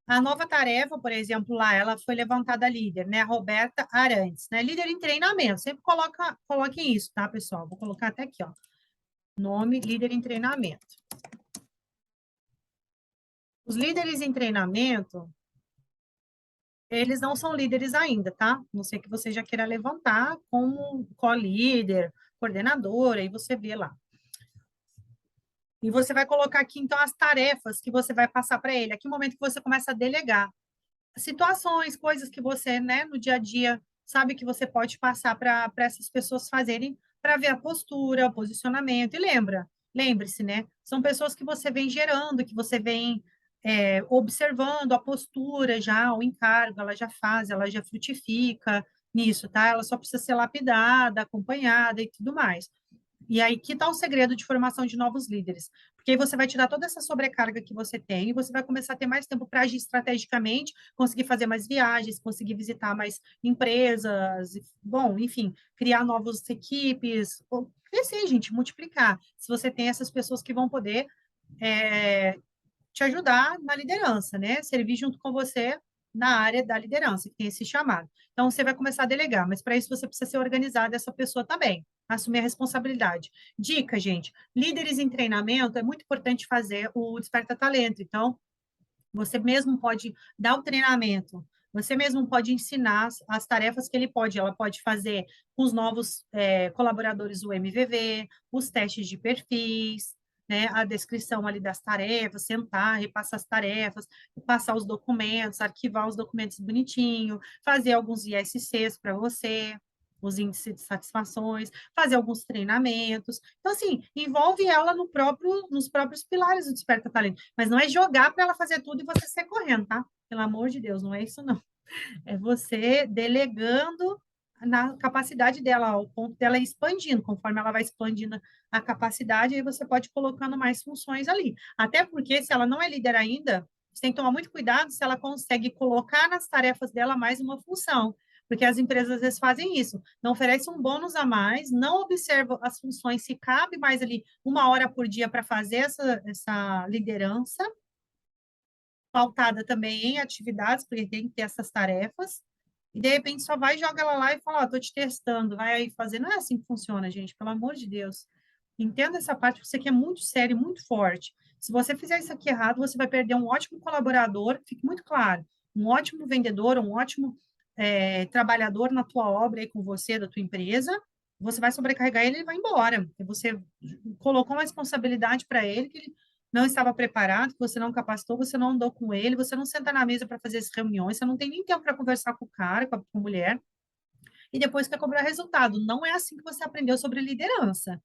a nova tarefa, por exemplo, lá, ela foi levantada líder, né? A Roberta Arantes, né? Líder em treinamento. Sempre coloquem isso, tá, pessoal? Vou colocar até aqui, ó. Nome, líder em treinamento. Os líderes em treinamento, eles não são líderes ainda, tá? Não sei que você já queira levantar como co-líder, coordenadora, aí você vê lá. E você vai colocar aqui, então, as tarefas que você vai passar para ele. Aqui é o momento que você começa a delegar. Situações, coisas que você, né, no dia a dia, sabe que você pode passar para essas pessoas fazerem, para ver a postura, o posicionamento. E lembre-se, né? São pessoas que você vem gerando, que você vem observando a postura já, o encargo, ela já faz, ela já frutifica nisso, tá? Ela só precisa ser lapidada, acompanhada e tudo mais. E aí, que tal o segredo de formação de novos líderes? Porque aí você vai tirar toda essa sobrecarga que você tem e você vai começar a ter mais tempo para agir estrategicamente, conseguir fazer mais viagens, conseguir visitar mais empresas, bom, enfim, criar novas equipes, crescer, gente, multiplicar. Se você tem essas pessoas que vão poder te ajudar na liderança, né? Servir junto com você na área da liderança, que tem esse chamado. Então, você vai começar a delegar, mas para isso você precisa ser organizado, essa pessoa também, assumir a responsabilidade. Dica, gente, líderes em treinamento, é muito importante fazer o Desperta Talento. Então, você mesmo pode dar o treinamento, você mesmo pode ensinar as tarefas que ela pode fazer com os novos colaboradores do MVV, os testes de perfis, né, a descrição ali das tarefas, sentar, repassar as tarefas, passar os documentos, arquivar os documentos bonitinho, fazer alguns ISCs para você, os índices de satisfações, fazer alguns treinamentos. Então, assim, envolve ela nos próprios pilares do Desperta Talento. Mas não é jogar para ela fazer tudo e você sair correndo, tá? Pelo amor de Deus, não é isso, não. É você delegando na capacidade dela, ao ponto dela ir expandindo. Conforme ela vai expandindo a capacidade, aí você pode ir colocando mais funções ali. Até porque, se ela não é líder ainda, você tem que tomar muito cuidado se ela consegue colocar nas tarefas dela mais uma função. Porque as empresas às vezes fazem isso, não oferece um bônus a mais, não observa as funções, se cabe mais ali 1 hora por dia para fazer essa liderança, pautada também em atividades, porque tem que ter essas tarefas, e de repente só vai, joga ela lá e fala, ó, tô te testando, vai aí fazer. Não é assim que funciona, gente, pelo amor de Deus. Entenda essa parte, você que é muito sério, muito forte. Se você fizer isso aqui errado, você vai perder um ótimo colaborador, fique muito claro, um ótimo vendedor, um ótimo trabalhador na tua obra aí com você, da tua empresa, você vai sobrecarregar ele e vai embora. Você colocou uma responsabilidade para ele que ele não estava preparado, que você não capacitou, você não andou com ele, você não senta na mesa para fazer as reuniões, você não tem nem tempo para conversar com o cara, com a mulher, e depois quer cobrar resultado. Não é assim que você aprendeu sobre liderança.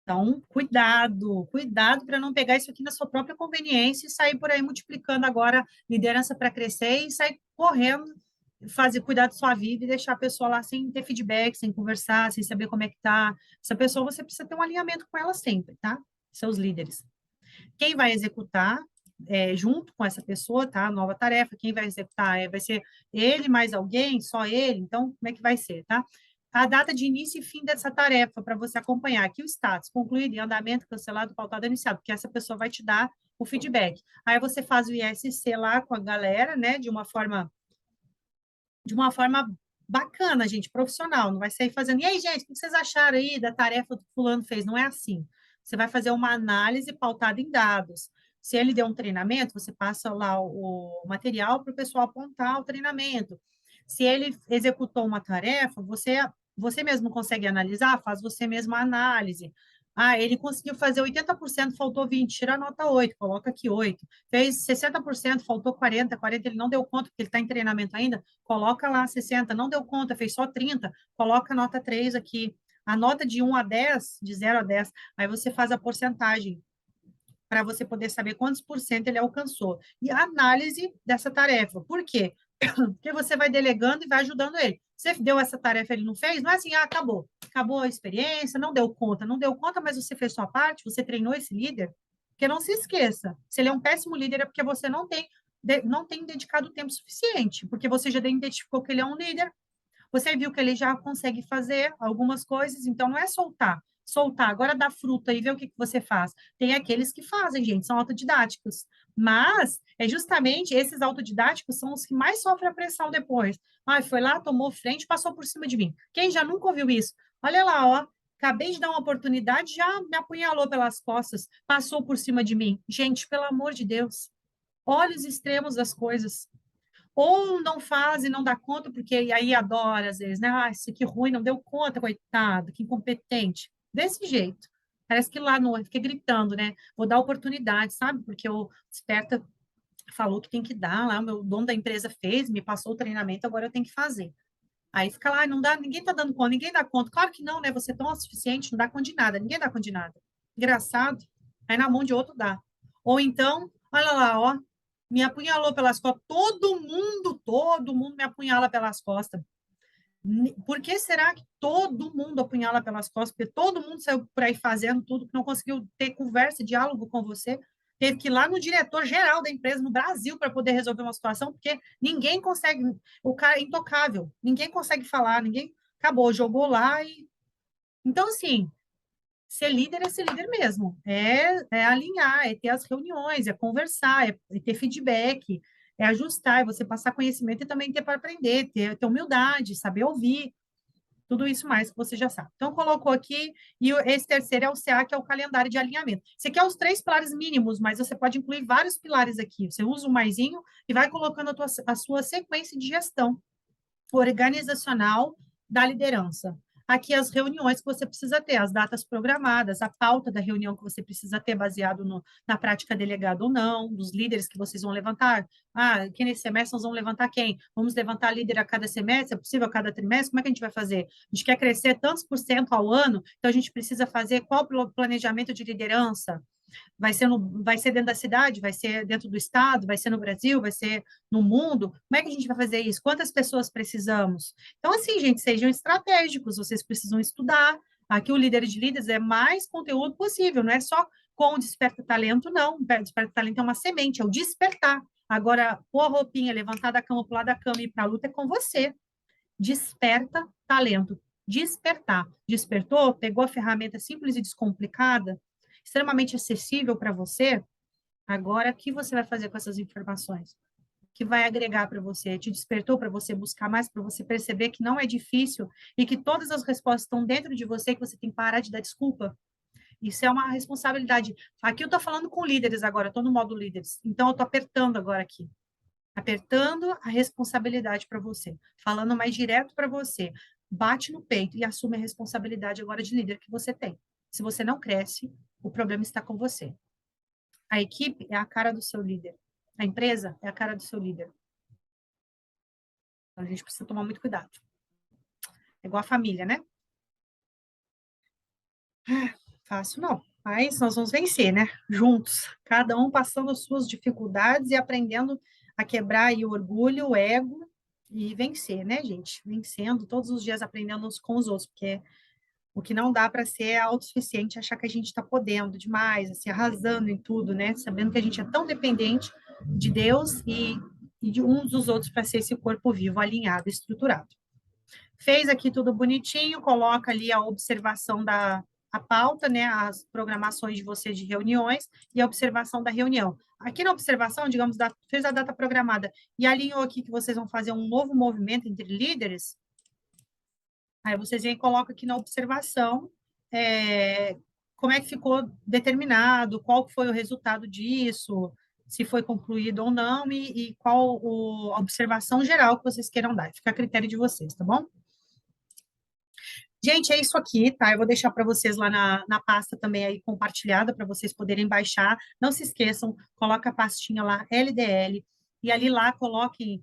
Então, cuidado, cuidado para não pegar isso aqui na sua própria conveniência e sair por aí multiplicando agora liderança para crescer e sair correndo, fazer cuidar da sua vida e deixar a pessoa lá sem ter feedback, sem conversar, sem saber como é que tá. Essa pessoa você precisa ter um alinhamento com ela sempre, tá? Seus líderes. Quem vai executar junto com essa pessoa, tá? A nova tarefa, quem vai executar vai ser ele mais alguém, só ele, então como é que vai ser, tá? A data de início e fim dessa tarefa para você acompanhar aqui o status, concluído, em andamento, cancelado, pautado, iniciado, porque essa pessoa vai te dar o feedback. Aí você faz o ISC lá com a galera, né, de uma forma bacana, gente, profissional, não vai sair fazendo, e aí, gente, o que vocês acharam aí da tarefa que o fulano fez? Não é assim. Você vai fazer uma análise pautada em dados. Se ele deu um treinamento, você passa lá o material para o pessoal apontar o treinamento. Se ele executou uma tarefa, você mesmo consegue analisar, faz você mesmo a análise. Ah, ele conseguiu fazer 80%, faltou 20, tira a nota 8, coloca aqui 8. Fez 60%, faltou 40, 40 ele não deu conta, porque ele está em treinamento ainda, coloca lá 60, não deu conta, fez só 30, coloca a nota 3 aqui. A nota de 1 a 10, de 0 a 10, aí você faz a porcentagem para você poder saber quantos por cento ele alcançou. E a análise dessa tarefa. Por quê? Porque você vai delegando e vai ajudando ele. Você deu essa tarefa, ele não fez, não é assim, acabou. Acabou a experiência, não deu conta, não deu conta, mas você fez sua parte, você treinou esse líder. Porque não se esqueça, se ele é um péssimo líder, é porque você não tem dedicado tempo suficiente, porque você já identificou que ele é um líder, você viu que ele já consegue fazer algumas coisas, então não é soltar. Soltar, agora dá fruta e ver o que você faz. Tem aqueles que fazem, gente, são autodidáticos. Mas é justamente esses autodidáticos são os que mais sofrem a pressão depois. Ah, foi lá, tomou frente, passou por cima de mim. Quem já nunca ouviu isso? Olha lá, ó. Acabei de dar uma oportunidade, já me apunhalou pelas costas, passou por cima de mim. Gente, pelo amor de Deus, olha os extremos das coisas. Ou não faz e não dá conta, porque aí adora, às vezes, né? Ah, isso aqui ruim, não deu conta, coitado, que incompetente. Desse jeito. Parece que lá no fica gritando, né? Vou dar oportunidade, sabe? Porque o Desperta falou que tem que dar lá, o meu dono da empresa fez, me passou o treinamento, agora eu tenho que fazer. Aí fica lá, não dá, ninguém tá dando conta, ninguém dá conta. Claro que não, né? Você é tão autossuficiente, não dá conta de nada, ninguém dá conta de nada. Engraçado. Aí na mão de outro dá. Ou então, Olha lá, ó, me apunhalou pelas costas. Todo mundo me apunhala pelas costas. Por que será que todo mundo apunhala pelas costas? Porque todo mundo saiu por aí fazendo tudo, que não conseguiu ter conversa, diálogo com você. Teve que ir lá no diretor-geral da empresa no Brasil para poder resolver uma situação, porque ninguém consegue, o cara é intocável, ninguém consegue falar, ninguém acabou, jogou lá e. Então, assim, ser líder mesmo. É alinhar, é ter as reuniões, é conversar, é ter feedback, é ajustar, é você passar conhecimento e também ter para aprender, ter humildade, saber ouvir, tudo isso mais que você já sabe. Então, colocou aqui, e esse terceiro é o CA, que é o calendário de alinhamento. Você quer os 3 pilares mínimos, mas você pode incluir vários pilares aqui. Você usa o maisinho e vai colocando a sua sequência de gestão organizacional da liderança. Aqui as reuniões que você precisa ter, as datas programadas, a pauta da reunião que você precisa ter baseado na prática delegada ou não, dos líderes que vocês vão levantar. Ah, que nesse semestre nós vamos levantar quem? Vamos levantar líder a cada semestre? É possível a cada trimestre? Como é que a gente vai fazer? A gente quer crescer tantos por cento ao ano, então a gente precisa fazer qual planejamento de liderança? Vai ser dentro da cidade, vai ser dentro do estado, vai ser no Brasil, vai ser no mundo. Como é que a gente vai fazer isso? Quantas pessoas precisamos? Então, assim, gente, sejam estratégicos, vocês precisam estudar. Aqui o Líder de Líderes é mais conteúdo possível, não é só com o Desperta Talento, não. O Desperta Talento é uma semente, é o despertar. Agora, pôr a roupinha, levantar da cama, pular da cama e ir para a luta é com você. Desperta talento. Despertar. Despertou, pegou a ferramenta simples e descomplicada, extremamente acessível para você. Agora, o que você vai fazer com essas informações? Que vai agregar para você? Te despertou para você buscar mais, para você perceber que não é difícil e que todas as respostas estão dentro de você, que você tem que parar de dar desculpa? Isso é uma responsabilidade. Aqui eu estou falando com líderes agora, estou no modo líderes. Então, eu estou apertando agora aqui. Apertando a responsabilidade para você. Falando mais direto para você. Bate no peito e assume a responsabilidade agora de líder que você tem. Se você não cresce, o problema está com você. A equipe é a cara do seu líder. A empresa é a cara do seu líder. Então, a gente precisa tomar muito cuidado. É igual a família, né? Fácil não. Mas nós vamos vencer, né? Juntos. Cada um passando as suas dificuldades e aprendendo a quebrar aí o orgulho, o ego e vencer, né, gente? Vencendo todos os dias, aprendendo uns com os outros, porque o que não dá para ser é autossuficiente, achar que a gente está podendo demais, assim, arrasando em tudo, né? Sabendo que a gente é tão dependente de Deus e de uns dos outros para ser esse corpo vivo, alinhado, estruturado. Fez aqui tudo bonitinho, coloca ali a observação da a pauta, né, as programações de você de reuniões e a observação da reunião. Aqui na observação, digamos, fez a data programada e alinhou aqui que vocês vão fazer um novo movimento entre líderes, aí vocês vêm e colocam aqui na observação como é que ficou determinado, qual foi o resultado disso, se foi concluído ou não, e qual a observação geral que vocês queiram dar. Fica a critério de vocês, tá bom? Gente, é isso aqui, tá? Eu vou deixar para vocês lá na pasta também aí compartilhada para vocês poderem baixar. Não se esqueçam, coloca a pastinha lá, LDL, e ali lá coloquem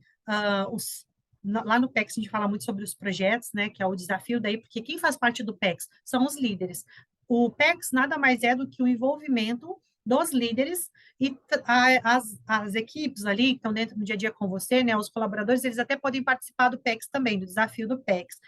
lá no PEX a gente fala muito sobre os projetos, né? Que é o desafio daí, porque quem faz parte do PEX são os líderes. O PEX nada mais é do que o envolvimento dos líderes e as equipes ali que estão dentro do dia a dia com você, né? Os colaboradores, eles até podem participar do PEX também, do desafio do PEX,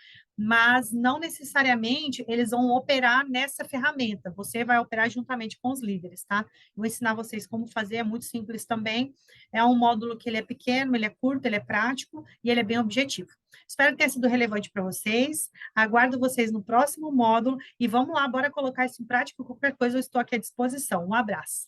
mas não necessariamente eles vão operar nessa ferramenta. Você vai operar juntamente com os líderes, tá? Vou ensinar vocês como fazer, é muito simples também. É um módulo que ele é pequeno, ele é curto, ele é prático e ele é bem objetivo. Espero que tenha sido relevante para vocês. Aguardo vocês no próximo módulo e vamos lá, bora colocar isso em prática. Qualquer coisa eu estou aqui à disposição. Um abraço.